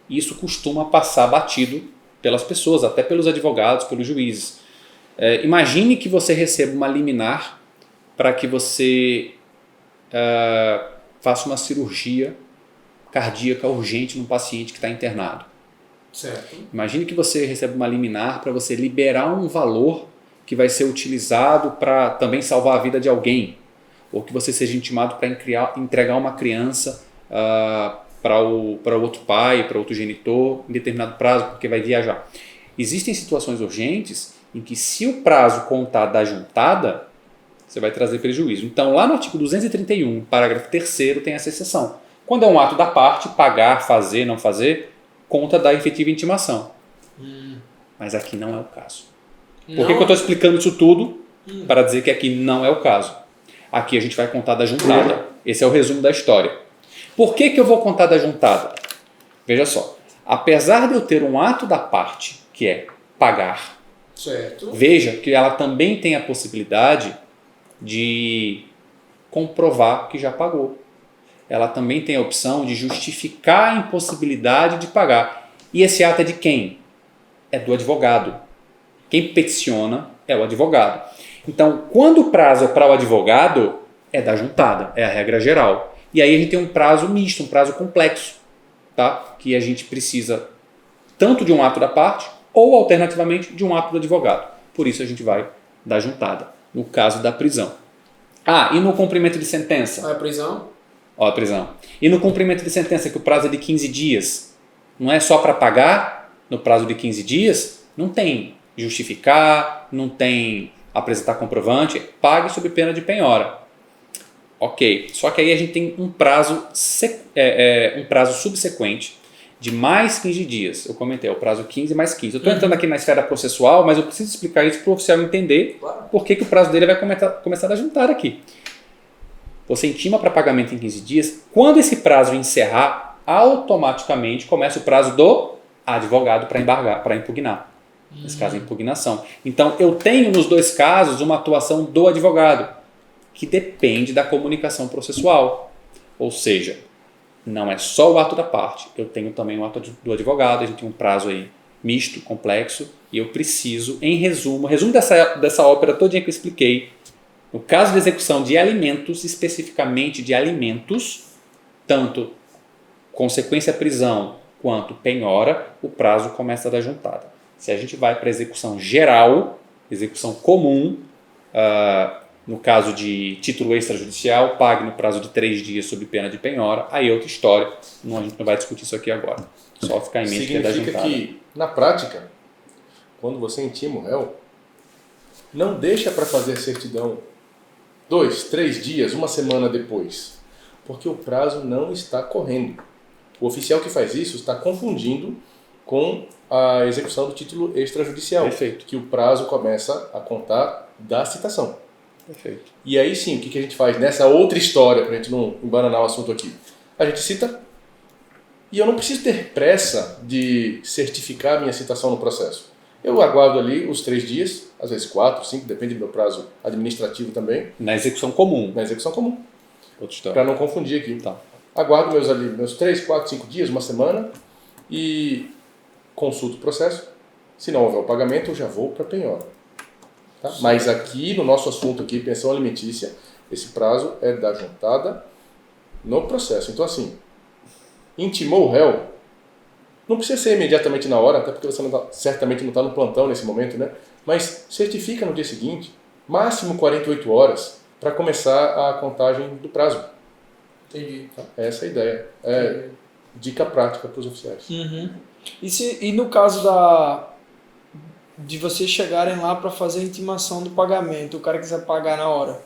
Isso costuma passar batido pelas pessoas, até pelos advogados, pelos juízes. Imagine que você receba uma liminar para que você faça uma cirurgia cardíaca urgente num paciente que está internado. Certo. Imagine que você recebe uma liminar para você liberar um valor que vai ser utilizado para também salvar a vida de alguém, ou que você seja intimado para entregar uma criança para o outro pai, para outro genitor, em determinado prazo, porque vai viajar. Existem situações urgentes em que, se o prazo contar da juntada, você vai trazer prejuízo. Então, lá no artigo 231, parágrafo 3º, tem essa exceção. Quando é um ato da parte, pagar, fazer, não fazer, conta da efetiva intimação. Mas aqui não é o caso. Por que eu estou explicando isso tudo? Para dizer que aqui não é o caso. Aqui a gente vai contar da juntada. Esse é o resumo da história. Por que eu vou contar da juntada? Veja só. Apesar de eu ter um ato da parte, que é pagar, certo, veja que ela também tem a possibilidade de comprovar que já pagou. Ela também tem a opção de justificar a impossibilidade de pagar. E esse ato é de quem? É do advogado. Quem peticiona é o advogado. Então, quando o prazo é para o advogado, é da juntada, é a regra geral. E aí a gente tem um prazo misto, um prazo complexo, tá? Que a gente precisa tanto de um ato da parte ou, alternativamente, de um ato do advogado. Por isso a gente vai da juntada, no caso da prisão. E no cumprimento de sentença? A prisão? A prisão. E no cumprimento de sentença, que o prazo é de 15 dias, não é só para pagar no prazo de 15 dias? Não tem justificar, não tem apresentar comprovante, pague sob pena de penhora. Ok, só que aí a gente tem um prazo subsequente de mais 15 dias. Eu comentei, é o prazo 15 mais 15. Eu estou entrando aqui na esfera processual, mas eu preciso explicar isso para o oficial entender por que o prazo dele vai começar a juntar aqui. Você intima para pagamento em 15 dias. Quando esse prazo encerrar, automaticamente começa o prazo do advogado para embargar, para impugnar. Nesse caso, a impugnação. Então, eu tenho nos dois casos uma atuação do advogado, que depende da comunicação processual. Ou seja, não é só o ato da parte, eu tenho também o ato do advogado, a gente tem um prazo aí misto, complexo, e eu preciso, em resumo dessa ópera todinha que eu expliquei, no caso de execução de alimentos, especificamente de alimentos, tanto consequência prisão quanto penhora, o prazo começa da juntada. Se a gente vai para a execução geral, execução comum, no caso de título extrajudicial, pague no prazo de 3 dias sob pena de penhora, aí é outra história, a gente não vai discutir isso aqui agora. Só ficar em mente que é da juntada. Significa que, na prática, quando você intima o réu, Não deixa para fazer a certidão 2, 3 dias, uma semana depois, porque o prazo não está correndo. O oficial que faz isso está confundindo com a execução do título extrajudicial. Perfeito. Que o prazo começa a contar da citação. Perfeito. E aí sim, o que a gente faz nessa outra história, para a gente não embananar o assunto aqui? A gente cita e eu não preciso ter pressa de certificar a minha citação no processo. Eu aguardo ali os 3 dias, às vezes 4, 5, depende do meu prazo administrativo também. Na execução comum. Na execução comum. Outra história. Para não confundir aqui. Tá. Aguardo meus 3, 4, 5 dias, uma semana e consulto o processo. Se não houver o pagamento, eu já vou para a penhora. Tá? Mas aqui, no nosso assunto aqui, pensão alimentícia, esse prazo é da juntada no processo. Então, assim, intimou o réu, não precisa ser imediatamente na hora, até porque você certamente não está no plantão nesse momento, né? Mas certifica no dia seguinte, máximo 48 horas, para começar a contagem do prazo. Entendi. Essa é a ideia. É dica prática para os oficiais. Uhum. E no caso de vocês chegarem lá para fazer a intimação do pagamento, o cara quiser pagar na hora,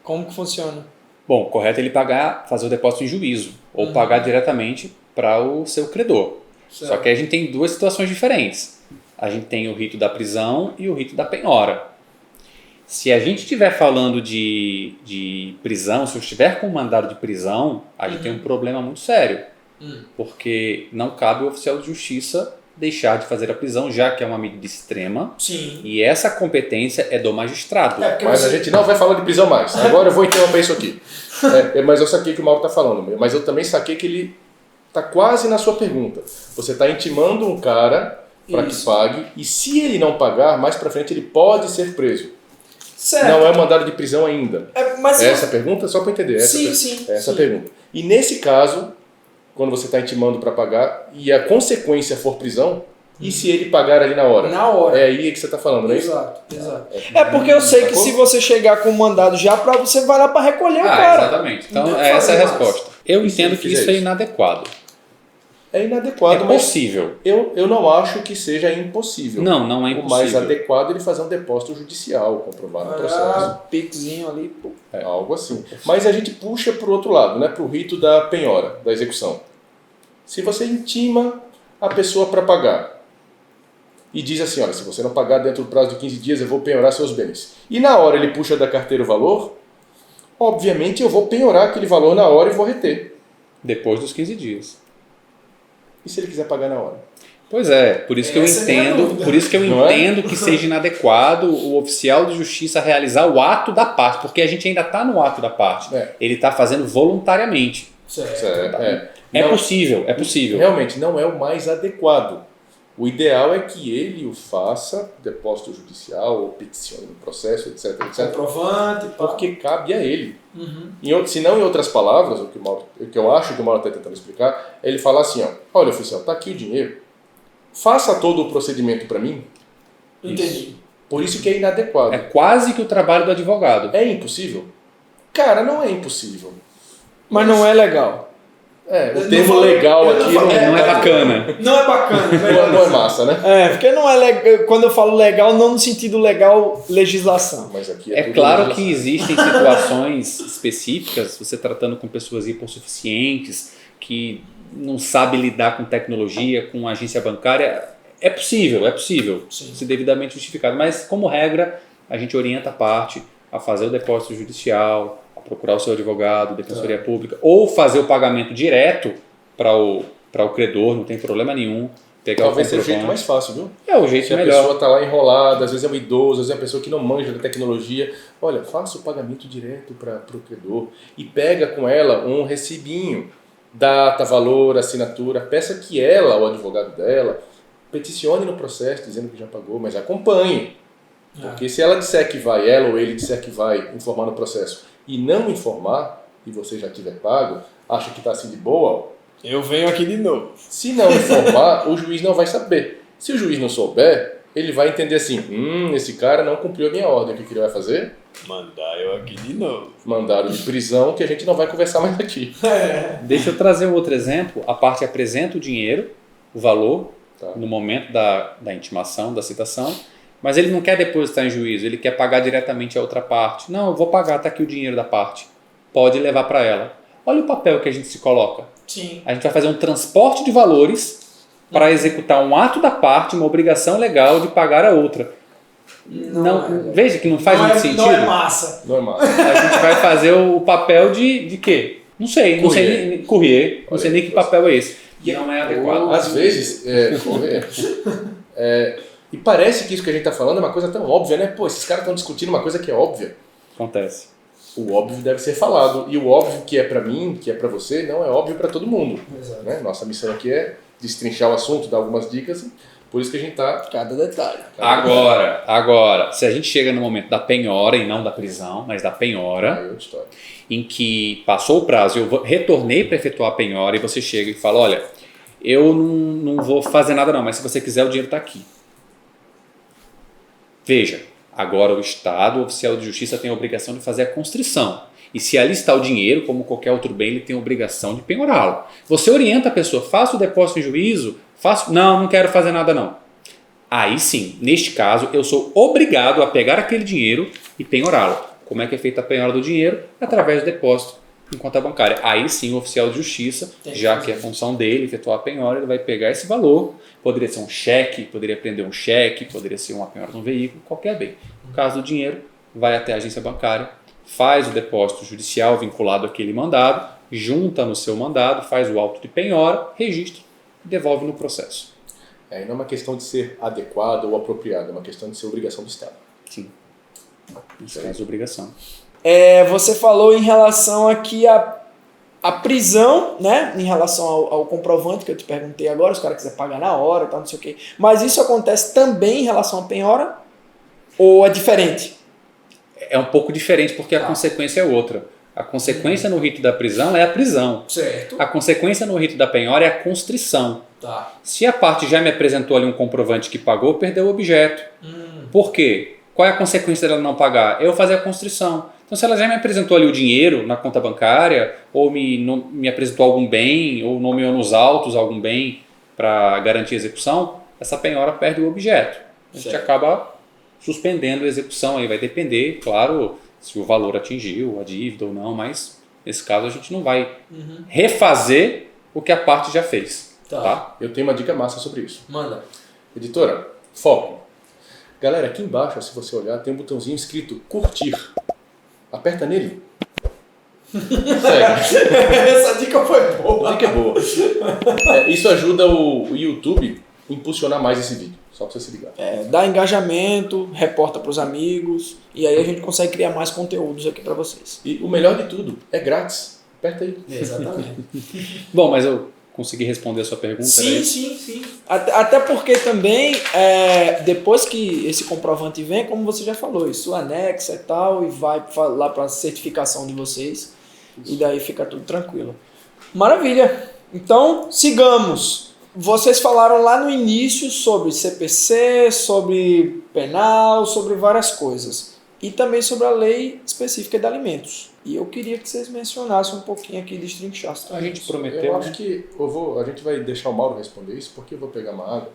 como que funciona? Bom, correto é ele fazer o depósito em juízo, ou pagar diretamente para o seu credor. Certo. Só que a gente tem 2 situações diferentes. A gente tem o rito da prisão e o rito da penhora. Se a gente estiver falando de prisão, se eu estiver com um mandado de prisão, a gente tem um problema muito sério. Porque não cabe ao oficial de justiça deixar de fazer a prisão, já que é uma medida extrema. Sim. E essa competência é do magistrado. Mas a gente não vai falar de prisão mais. Agora eu vou interromper isso aqui. Mas eu saquei que o Mauro está falando. Mas eu também saquei que ele está quase na sua pergunta. Você está intimando um cara para que pague, e se ele não pagar, mais para frente ele pode ser preso. Certo. Não é mandado de prisão ainda. Mas essa pergunta, só para entender. Essa pergunta. E nesse caso, quando você está intimando para pagar e a consequência for prisão, e se ele pagar ali na hora? Na hora. É aí que você está falando, não é isso? Exato. É porque eu sei que se você chegar com o mandado já, você vai lá para recolher o cara. Exatamente. Então, essa é a resposta. Eu entendo que isso é inadequado. É inadequado, mas possível. Eu não acho que seja impossível. Não é impossível. O mais adequado é ele fazer um depósito judicial, comprovar no processo. Piquezinho ali. Pô. Algo assim. Mas a gente puxa para o outro lado, né? Para o rito da penhora, da execução. Se você intima a pessoa para pagar e diz assim, olha, se você não pagar dentro do prazo de 15 dias, eu vou penhorar seus bens. E na hora ele puxa da carteira o valor, obviamente eu vou penhorar aquele valor na hora e vou reter. Depois dos 15 dias. E se ele quiser pagar na hora? Pois é, por isso que eu entendo que seja inadequado o oficial de justiça realizar o ato da parte, porque a gente ainda está no ato da parte. Ele está fazendo voluntariamente. Certo. É possível. Realmente, não é o mais adequado. O ideal é que ele o faça, depósito judicial, ou peticione no processo, etc. Comprovante. Porque cabe a ele. Se não, em outras palavras, o que eu acho que o Mauro está tentando explicar, é ele falar assim, olha, oficial, está aqui o dinheiro, faça todo o procedimento para mim. Entendi. Por isso que é inadequado. É quase que o trabalho do advogado. É impossível? Cara, não é impossível. Mas não é legal. O termo legal aqui não é bacana. Não é bacana. Não é massa, né? Porque não é legal. Quando eu falo legal, não no sentido legal legislação. Mas aqui é claro que existem situações específicas, você tratando com pessoas hipossuficientes, que não sabem lidar com tecnologia, com agência bancária. É possível, Sim. Se devidamente justificado. Mas, como regra, a gente orienta a parte a fazer o depósito judicial, procurar o seu advogado, defensoria pública, ou fazer o pagamento direto para o credor, não tem problema nenhum. Talvez seja o jeito mais fácil, viu? É o jeito melhor. Se a pessoa está lá enrolada, às vezes é um idoso, às vezes é uma pessoa que não manja da tecnologia, olha, faça o pagamento direto para o credor e pega com ela um recibinho, data, valor, assinatura, peça que ela, o advogado dela, peticione no processo dizendo que já pagou, mas acompanhe. Porque se ela disser que vai, ela ou ele disser que vai informar no processo e não informar, e você já tiver pago, acha que está assim de boa, eu venho aqui de novo. Se não informar, o juiz não vai saber. Se o juiz não souber, ele vai entender assim, esse cara não cumpriu a minha ordem. O que ele vai fazer? Mandar eu aqui de novo. Mandado de prisão, que a gente não vai conversar mais aqui. Deixa eu trazer um outro exemplo. A parte apresenta o dinheiro, o valor, no momento da intimação, da citação, mas ele não quer depositar em juízo, ele quer pagar diretamente a outra parte. Não, eu vou pagar, está aqui o dinheiro da parte. Pode levar para ela. Olha o papel que a gente se coloca. Sim. A gente vai fazer um transporte de valores para executar um ato da parte, uma obrigação legal de pagar a outra. Veja que não faz muito sentido. Não é massa. Não é massa. A gente vai fazer o papel de quê? Não sei nem courrier. Não sei nem que papel é esse. Não é adequado. Às vezes, e parece que isso que a gente está falando é uma coisa tão óbvia, né? Pô, esses caras estão discutindo uma coisa que é óbvia. Acontece. O óbvio deve ser falado. E o óbvio que é para mim, que é para você, não é óbvio para todo mundo. Exato. Né? Nossa missão aqui é destrinchar o assunto, dar algumas dicas. Por isso que a gente está... Cada detalhe. Agora, se a gente chega no momento da penhora, e não da prisão, mas da penhora, em que passou o prazo, eu retornei para efetuar a penhora, e você chega e fala, olha, eu não vou fazer nada não, mas se você quiser o dinheiro está aqui. Veja, agora o Estado, o oficial de justiça, tem a obrigação de fazer a constrição. E se ali está o dinheiro, como qualquer outro bem, ele tem a obrigação de penhorá-lo. Você orienta a pessoa, faça o depósito em juízo, não quero fazer nada não. Aí sim, neste caso, eu sou obrigado a pegar aquele dinheiro e penhorá-lo. Como é que é feita a penhora do dinheiro? Através do depósito em conta bancária. Aí sim o oficial de justiça, já que é a função dele efetuar a penhora, ele vai pegar esse valor, poderia ser um cheque, poderia prender um cheque, poderia ser uma penhora de um veículo, qualquer bem. No caso do dinheiro, vai até a agência bancária, faz o depósito judicial vinculado àquele mandado, junta no seu mandado, faz o auto de penhora, registra e devolve no processo. E não é uma questão de ser adequado ou apropriado, é uma questão de ser obrigação do Estado. Sim. Isso é obrigação. Você falou em relação aqui a prisão, né? Em relação ao comprovante que eu te perguntei agora, se o cara quiser pagar na hora e tal, não sei o quê. Mas isso acontece também em relação à penhora? Ou é diferente? É um pouco diferente porque a consequência é outra. A consequência no rito da prisão é a prisão. Certo. A consequência no rito da penhora é a constrição. Tá. Se a parte já me apresentou ali um comprovante que pagou, perdeu o objeto. Por quê? Qual é a consequência dela não pagar? Eu fazer a constrição. Então, se ela já me apresentou ali o dinheiro na conta bancária, ou me apresentou algum bem, ou nomeou nos autos algum bem para garantir a execução, essa penhora perde o objeto. A gente acaba suspendendo a execução. Aí vai depender, claro, se o valor atingiu a dívida ou não, mas nesse caso a gente não vai refazer o que a parte já fez. Tá? Eu tenho uma dica massa sobre isso. Manda. Editora, foco. Galera, aqui embaixo, se você olhar, tem um botãozinho escrito curtir. Aperta nele. Segue. Essa dica foi boa. A dica é boa. Isso ajuda o YouTube a impulsionar mais esse vídeo. Só pra você se ligar. Dá engajamento, reporta pros amigos, e aí a gente consegue criar mais conteúdos aqui pra vocês. E o melhor de tudo, é grátis. Aperta aí. Exatamente. Bom, mas eu consegui responder a sua pergunta? Sim. Até porque também, depois que esse comprovante vem, como você já falou, isso anexa e tal, e vai lá para a certificação de vocês, e daí fica tudo tranquilo. Maravilha! Então, sigamos. Vocês falaram lá no início sobre CPC, sobre penal, sobre várias coisas. E também sobre a lei específica de alimentos. E eu queria que vocês mencionassem um pouquinho aqui, destrinchassem. A gente prometeu. Eu acho que a gente vai deixar o Mauro responder isso, porque eu vou pegar uma água.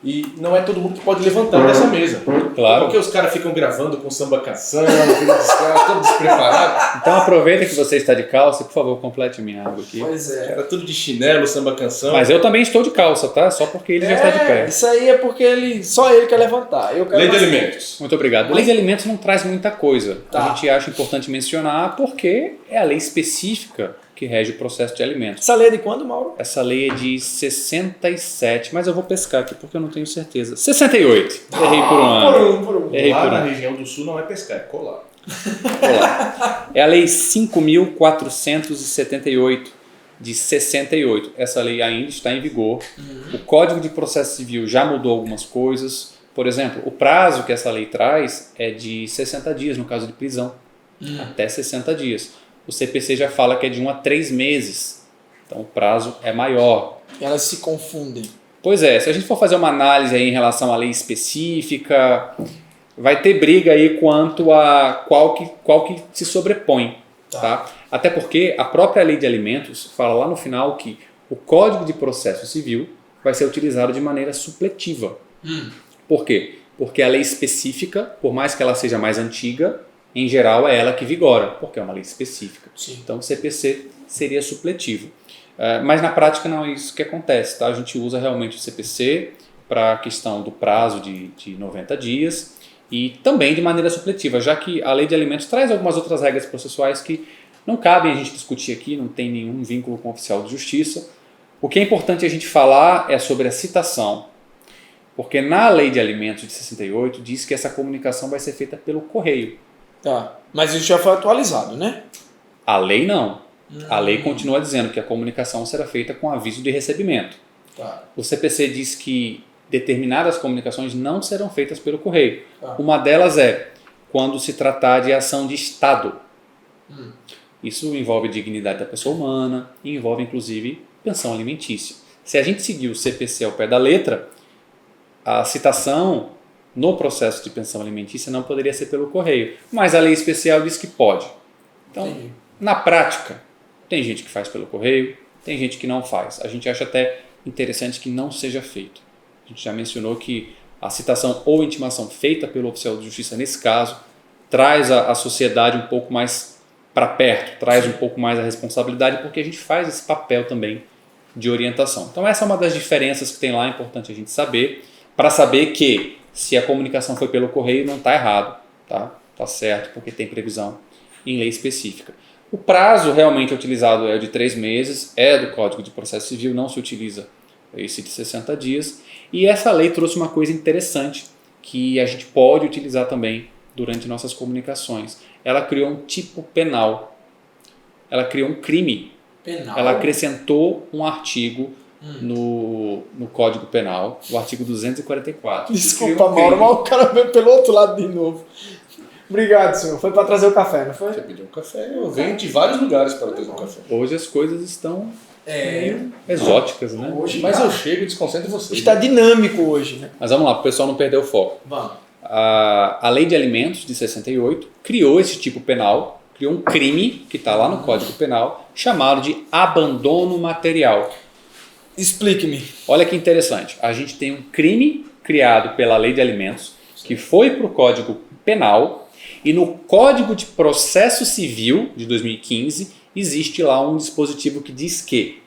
E não é todo mundo que pode levantar dessa mesa. Claro. Porque os caras ficam gravando com samba canção, todo despreparado. Então aproveita que você está de calça e, por favor, complete minha água aqui. Pois é. Era tudo de chinelo, samba canção. Mas eu também estou de calça, tá? Só porque ele já está de pé. Isso aí é porque só ele quer levantar. Eu quero Lei de alimentos. Muito obrigado. A lei de alimentos não traz muita coisa. Tá. A gente acha importante mencionar porque é a lei específica que rege o processo de alimentos. Essa lei é de quando, Mauro? Essa lei é de 67, mas eu vou pescar aqui porque eu não tenho certeza. 68. Errei por um ano. Por um. Errei Lá por na um. região do sul não é pescar, é colar. Olá. É a lei 5.478 de 68. Essa lei ainda está em vigor. O Código de Processo Civil já mudou algumas coisas. Por exemplo, o prazo que essa lei traz é de 60 dias no caso de prisão. Até 60 dias. O CPC já fala que é de 1 a 3 meses. Então o prazo é maior. E elas se confundem. Pois é, se a gente for fazer uma análise aí em relação à lei específica, vai ter briga aí quanto a qual que se sobrepõe. Tá? Até porque a própria lei de alimentos fala lá no final que o Código de Processo Civil vai ser utilizado de maneira supletiva. Por quê? porque a lei específica, por mais que ela seja mais antiga, em geral é ela que vigora, porque é uma lei específica. Sim. Então o CPC seria supletivo. Mas na prática não é isso que acontece. Tá? A gente usa realmente o CPC para a questão do prazo de 90 dias e também de maneira supletiva, já que a lei de alimentos traz algumas outras regras processuais que não cabem a gente discutir aqui, não tem nenhum vínculo com o oficial de justiça. O que é importante a gente falar é sobre a citação, porque na lei de alimentos de 68 diz que essa comunicação vai ser feita pelo correio. Tá. Mas isso já foi atualizado, né? A lei não. A lei continua dizendo que a comunicação será feita com aviso de recebimento. Tá. O CPC diz que determinadas comunicações não serão feitas pelo correio. Tá. Uma delas é quando se tratar de ação de Estado. Isso envolve dignidade da pessoa humana e envolve, inclusive, pensão alimentícia. Se a gente seguir o CPC ao pé da letra, a citação no processo de pensão alimentícia não poderia ser pelo correio, mas a lei especial diz que pode. Então, Entendi. na prática, tem gente que faz pelo correio, tem gente que não faz. A gente acha até interessante que não seja feito. A gente já mencionou que a citação ou intimação feita pelo oficial de justiça, nesse caso, traz a sociedade um pouco mais para perto, traz um pouco mais a responsabilidade, porque a gente faz esse papel também de orientação. Então essa é uma das diferenças que tem lá, é importante a gente saber, para saber que se a comunicação foi pelo correio não está errado, tá certo, porque tem previsão em lei específica. O prazo realmente utilizado é o de 3 meses, é do Código de Processo Civil, não se utiliza esse de 60 dias, e essa lei trouxe uma coisa interessante que a gente pode utilizar também durante nossas comunicações. Ela criou um tipo penal, ela criou um crime, Penal. ela acrescentou um artigo no Código Penal, o artigo 244. Desculpa, Mauro, mas o cara veio pelo outro lado de novo. Obrigado, senhor. Foi para trazer o café, não foi? Você pediu um café, eu venho de vários lugares para trazer um café. Hoje as coisas estão exóticas, né? Hoje Mas eu chego e desconcentro vocês. está dinâmico hoje, né? Mas vamos lá, para o pessoal não perder o foco. Vamos. A Lei de Alimentos de 68 criou esse tipo penal, criou um crime que está lá no Código Penal, chamado de abandono material. Explique-me. Olha que interessante, a gente tem um crime criado pela Lei de Alimentos, que foi para o Código Penal, e no Código de Processo Civil de 2015 existe lá um dispositivo que diz que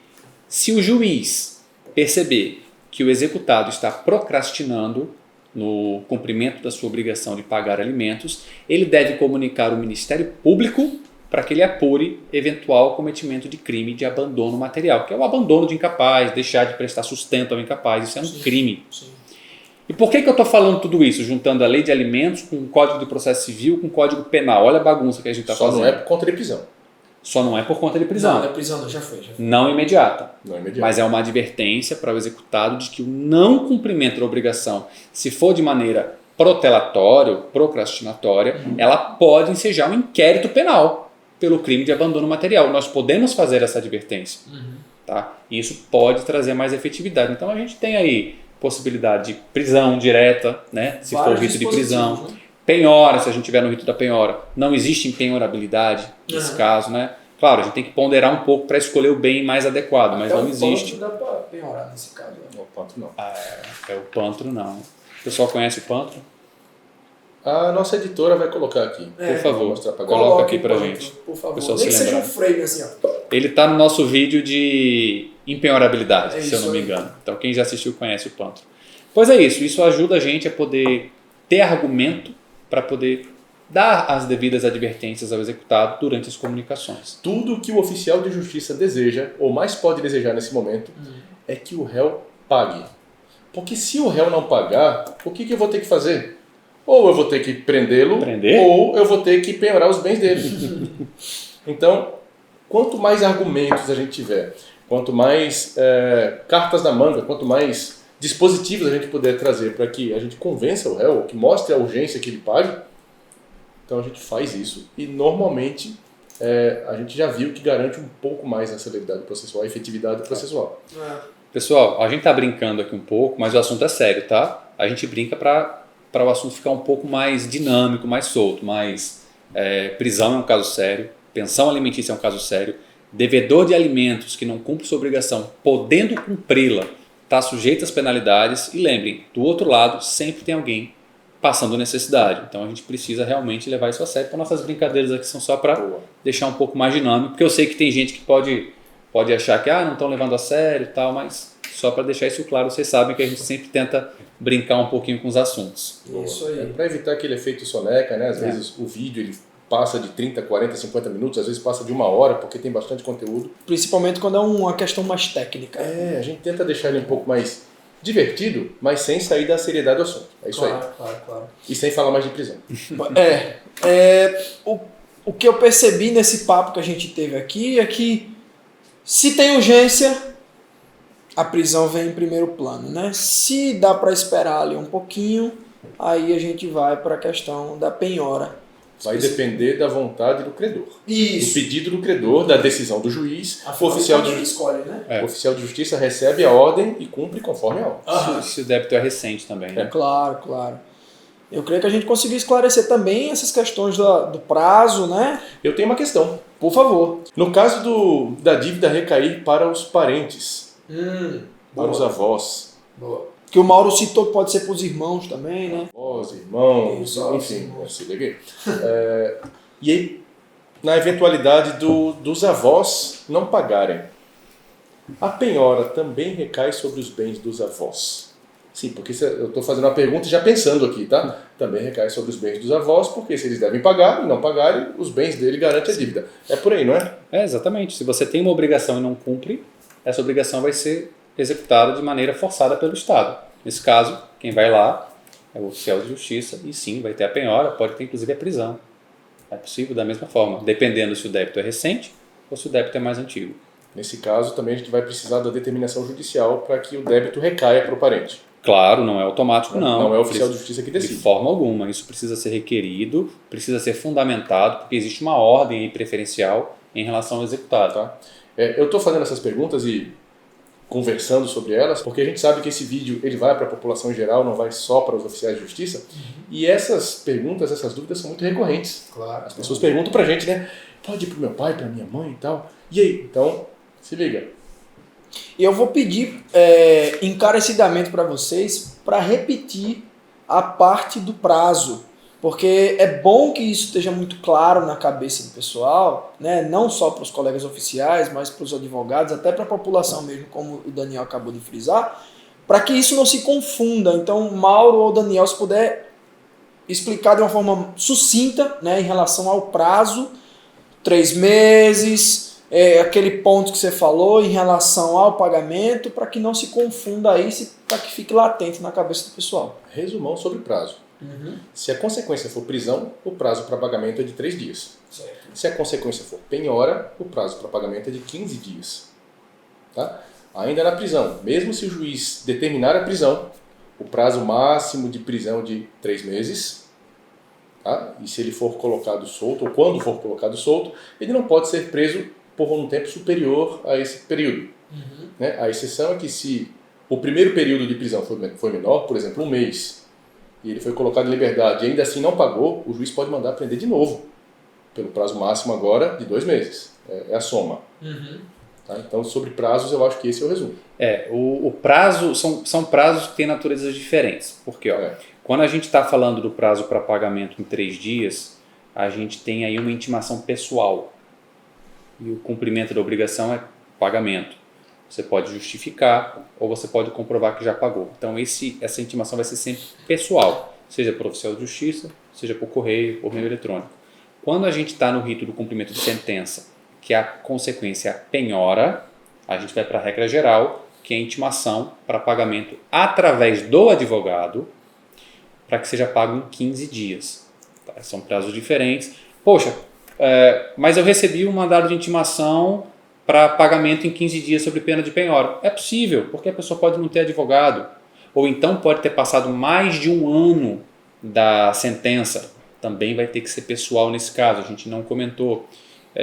se o juiz perceber que o executado está procrastinando no cumprimento da sua obrigação de pagar alimentos, ele deve comunicar ao Ministério Público para que ele apure eventual cometimento de crime de abandono material, que é o abandono de incapaz, deixar de prestar sustento ao incapaz, isso é um crime. Sim. E por que eu estou falando tudo isso, juntando a Lei de Alimentos com o Código de Processo Civil com o Código Penal? Olha a bagunça que a gente está fazendo. Só não é por conta de prisão. Só não é por conta de prisão. Não, da prisão não, já foi. Não imediata. Não é imediato. Mas é uma advertência para o executado de que o não cumprimento da obrigação, se for de maneira protelatória ou procrastinatória, ela pode ensejar um inquérito penal pelo crime de abandono material. Nós podemos fazer essa advertência. Tá? E isso pode trazer mais efetividade. Então a gente tem aí possibilidade de prisão direta, né? Se for o rito de prisão. Né? Penhora, se a gente tiver no rito da penhora. Não existe penhorabilidade nesse caso, né? Claro, a gente tem que ponderar um pouco para escolher o bem mais adequado, mas Até não o existe. Dá para penhorar nesse caso. Né? Não, ponto não. O Pantro não. O pessoal conhece o Pantro? A nossa editora vai colocar aqui. Por favor, Vou mostrar pra coloca Coloque aqui pra ponto, gente. por favor. pessoal Nem se que seja um lembrar. frame assim, ó. Ele está no nosso vídeo de empenhorabilidade, É se eu isso não me aí. engano. Então quem já assistiu conhece o Pantro. Pois é isso ajuda a gente a poder ter argumento para poder dar as devidas advertências ao executado durante as comunicações. Tudo que o oficial de justiça deseja, ou mais pode desejar nesse momento, é que o réu pague. Porque se o réu não pagar, o que eu vou ter que fazer? Ou eu vou ter que prendê-lo, Prender? ou eu vou ter que penhorar os bens dele. Então, quanto mais argumentos a gente tiver, quanto mais cartas na manga, quanto mais dispositivos a gente puder trazer para que a gente convença o réu, que mostre a urgência que ele pague, então a gente faz isso. E normalmente a gente já viu que garante um pouco mais a celeridade processual, a efetividade processual. Pessoal, a gente está brincando aqui um pouco, mas o assunto é sério, tá? A gente brinca para o assunto ficar um pouco mais dinâmico, mais solto, mas prisão é um caso sério, pensão alimentícia é um caso sério, devedor de alimentos que não cumpre sua obrigação, podendo cumpri-la, está sujeito às penalidades. E lembrem, do outro lado sempre tem alguém passando necessidade. Então a gente precisa realmente levar isso a sério. Então nossas brincadeiras aqui são só para deixar um pouco mais dinâmico, porque eu sei que tem gente que pode achar que não estão levando a sério e tal, mas só para deixar isso claro, vocês sabem que a gente sempre tenta brincar um pouquinho com os assuntos. Isso aí. Para evitar aquele efeito soneca, né? Às vezes o vídeo ele passa de 30, 40, 50 minutos, às vezes passa de 1 hora, porque tem bastante conteúdo. Principalmente quando é uma questão mais técnica. A gente tenta deixar ele um pouco mais divertido, mas sem sair da seriedade do assunto. É isso aí. Claro. E sem falar mais de prisão. O que eu percebi nesse papo que a gente teve aqui é que se tem urgência, a prisão vem em primeiro plano, né? Se dá para esperar ali um pouquinho, aí a gente vai para a questão da penhora. Vai depender da vontade do credor. Isso. Do pedido do credor, da decisão do juiz. O oficial de escolhe, né? O oficial de justiça recebe a ordem e cumpre conforme a ordem. Se o débito é recente também, né? Claro. Eu creio que a gente conseguiu esclarecer também essas questões do prazo, né? Eu tenho uma questão. Por favor. No caso da dívida recair para os parentes, para os avós, Boa. Que o Mauro citou que pode ser para os irmãos também, né? avós, irmãos, enfim, se liguei. E aí, na eventualidade dos avós não pagarem, a penhora também recai sobre os bens dos avós. Sim, porque eu estou fazendo uma pergunta já pensando aqui, tá? Também recai sobre os bens dos avós, porque se eles devem pagar e não pagarem, os bens dele garantem a dívida. É por aí, não é? Exatamente. Se você tem uma obrigação e não cumpre, essa obrigação vai ser executada de maneira forçada pelo Estado. Nesse caso, quem vai lá é o oficial de justiça e sim, vai ter a penhora, pode ter inclusive a prisão. É possível da mesma forma, dependendo se o débito é recente ou se o débito é mais antigo. Nesse caso, também a gente vai precisar da determinação judicial para que o débito recaia para o parente. Claro, não é automático, não. Não é o oficial de justiça que decide. De forma alguma. Isso precisa ser requerido, precisa ser fundamentado, porque existe uma ordem aí preferencial em relação ao executado. Tá? Eu estou fazendo essas perguntas e conversando sobre elas, porque a gente sabe que esse vídeo ele vai para a população em geral, não vai só para os oficiais de justiça. E essas perguntas, essas dúvidas são muito recorrentes. Claro. As pessoas perguntam para a gente, né? Pode ir para o meu pai, para minha mãe e tal. E aí? Então, se liga. E eu vou pedir encarecidamente para vocês para repetir a parte do prazo, porque é bom que isso esteja muito claro na cabeça do pessoal, né? Não só para os colegas oficiais, mas para os advogados, até para a população mesmo, como o Daniel acabou de frisar, para que isso não se confunda. Então, Mauro ou Daniel, se puder explicar de uma forma sucinta, né, em relação ao prazo, 3 meses... aquele ponto que você falou em relação ao pagamento, para que não se confunda aí, para que fique latente na cabeça do pessoal. Resumão sobre prazo. Se a consequência for prisão, o prazo para pagamento é de 3 dias. Certo. Se a consequência for penhora, o prazo para pagamento é de 15 dias. Tá? Ainda na prisão, mesmo se o juiz determinar a prisão, o prazo máximo de prisão é de 3 meses. Tá? E se ele for colocado solto, ou quando for colocado solto, ele não pode ser preso por um tempo superior a esse período. Né? A exceção é que se o primeiro período de prisão foi menor, por exemplo, 1 mês, e ele foi colocado em liberdade e ainda assim não pagou, o juiz pode mandar prender de novo, pelo prazo máximo agora de 2 meses. É a soma. Tá? Então, sobre prazos, eu acho que esse é o resumo. O prazo, são prazos que têm naturezas diferentes. Porque quando a gente está falando do prazo para pagamento em 3 dias, a gente tem aí uma intimação pessoal. E o cumprimento da obrigação é pagamento. Você pode justificar ou você pode comprovar que já pagou. Então essa intimação vai ser sempre pessoal, seja por oficial de justiça, seja por correio, por meio eletrônico. Quando a gente está no rito do cumprimento de sentença, que a consequência é a penhora, a gente vai para a regra geral, que é a intimação para pagamento através do advogado, para que seja pago em 15 dias. Tá? São prazos diferentes. Poxa, mas eu recebi um mandado de intimação para pagamento em 15 dias sob pena de penhora. É possível, porque a pessoa pode não ter advogado, ou então pode ter passado mais de 1 ano da sentença. Também vai ter que ser pessoal nesse caso, a gente não comentou.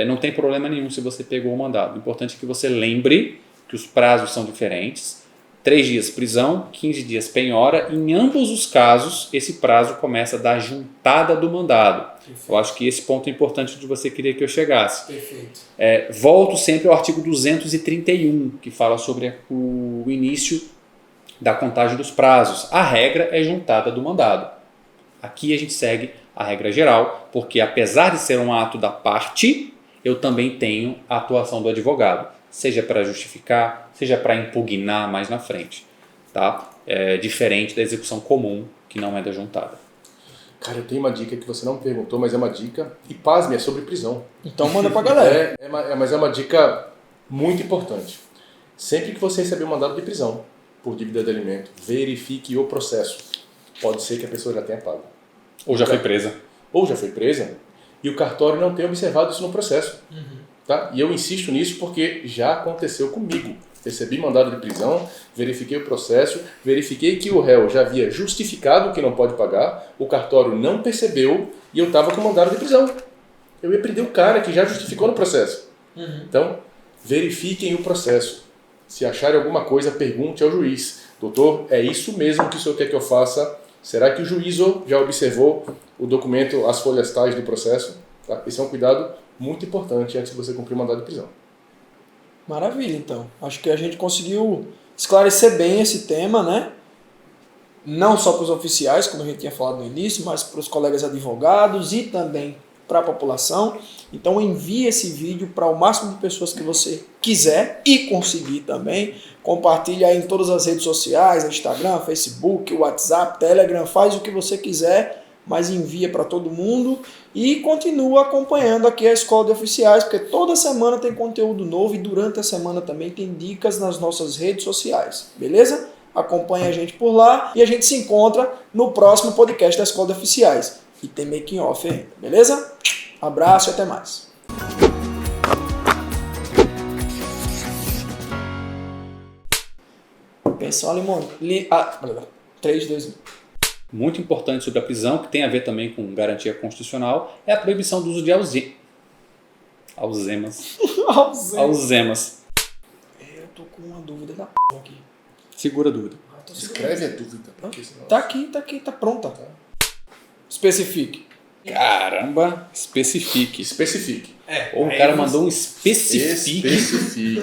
Não tem problema nenhum se você pegou o mandado. O importante é que você lembre que os prazos são diferentes. 3 dias prisão, 15 dias penhora. Em ambos os casos, esse prazo começa da juntada do mandado. Perfeito. Eu acho que esse ponto é importante onde você queria que eu chegasse. Perfeito. Volto sempre ao artigo 231, que fala sobre o início da contagem dos prazos. A regra é juntada do mandado. Aqui a gente segue a regra geral, porque apesar de ser um ato da parte, eu também tenho a atuação do advogado, seja para justificar, seja para impugnar mais na frente. Tá? É diferente da execução comum, que não é da juntada. Cara, eu tenho uma dica que você não perguntou, mas é uma dica, e pasme, é sobre prisão. Então manda pra galera. Mas é uma dica muito importante. Sempre que você receber um mandado de prisão por dívida de alimento, verifique o processo. Pode ser que a pessoa já tenha pago. Ou já foi presa. Ou já foi presa, e o cartório não tenha observado isso no processo. Tá? E eu insisto nisso porque já aconteceu comigo. Recebi mandado de prisão, verifiquei o processo, verifiquei que o réu já havia justificado que não pode pagar, o cartório não percebeu e eu estava com mandado de prisão. Eu ia prender o cara que já justificou no processo. Então, verifiquem o processo. Se acharem alguma coisa, pergunte ao juiz. Doutor, é isso mesmo que o senhor quer que eu faça? Será que o juízo já observou o documento, as folhas tais do processo? Tá? Esse é um cuidado muito importante antes de você cumprir o mandado de prisão. Maravilha, então. Acho que a gente conseguiu esclarecer bem esse tema, né? Não só para os oficiais, como a gente tinha falado no início, mas para os colegas advogados e também para a população. Então envie esse vídeo para o máximo de pessoas que você quiser e conseguir também. Compartilhe aí em todas as redes sociais, Instagram, Facebook, WhatsApp, Telegram, faz o que você quiser, mas envia para todo mundo e continua acompanhando aqui a Escola de Oficiais, porque toda semana tem conteúdo novo e durante a semana também tem dicas nas nossas redes sociais, beleza? Acompanhe a gente por lá e a gente se encontra no próximo podcast da Escola de Oficiais. E tem making off ainda, beleza? Abraço e até mais. Pensão limão. 3, 2, 1. Muito importante sobre a prisão, que tem a ver também com garantia constitucional, é a proibição do uso de algemas. Eu tô com uma dúvida da aqui. Segura a dúvida. Escreve a dúvida. Porque senão... Tá aqui, tá pronta. Especifique. Caramba, especifique. Especifique. Ou o cara mandou um especifique. Especifique.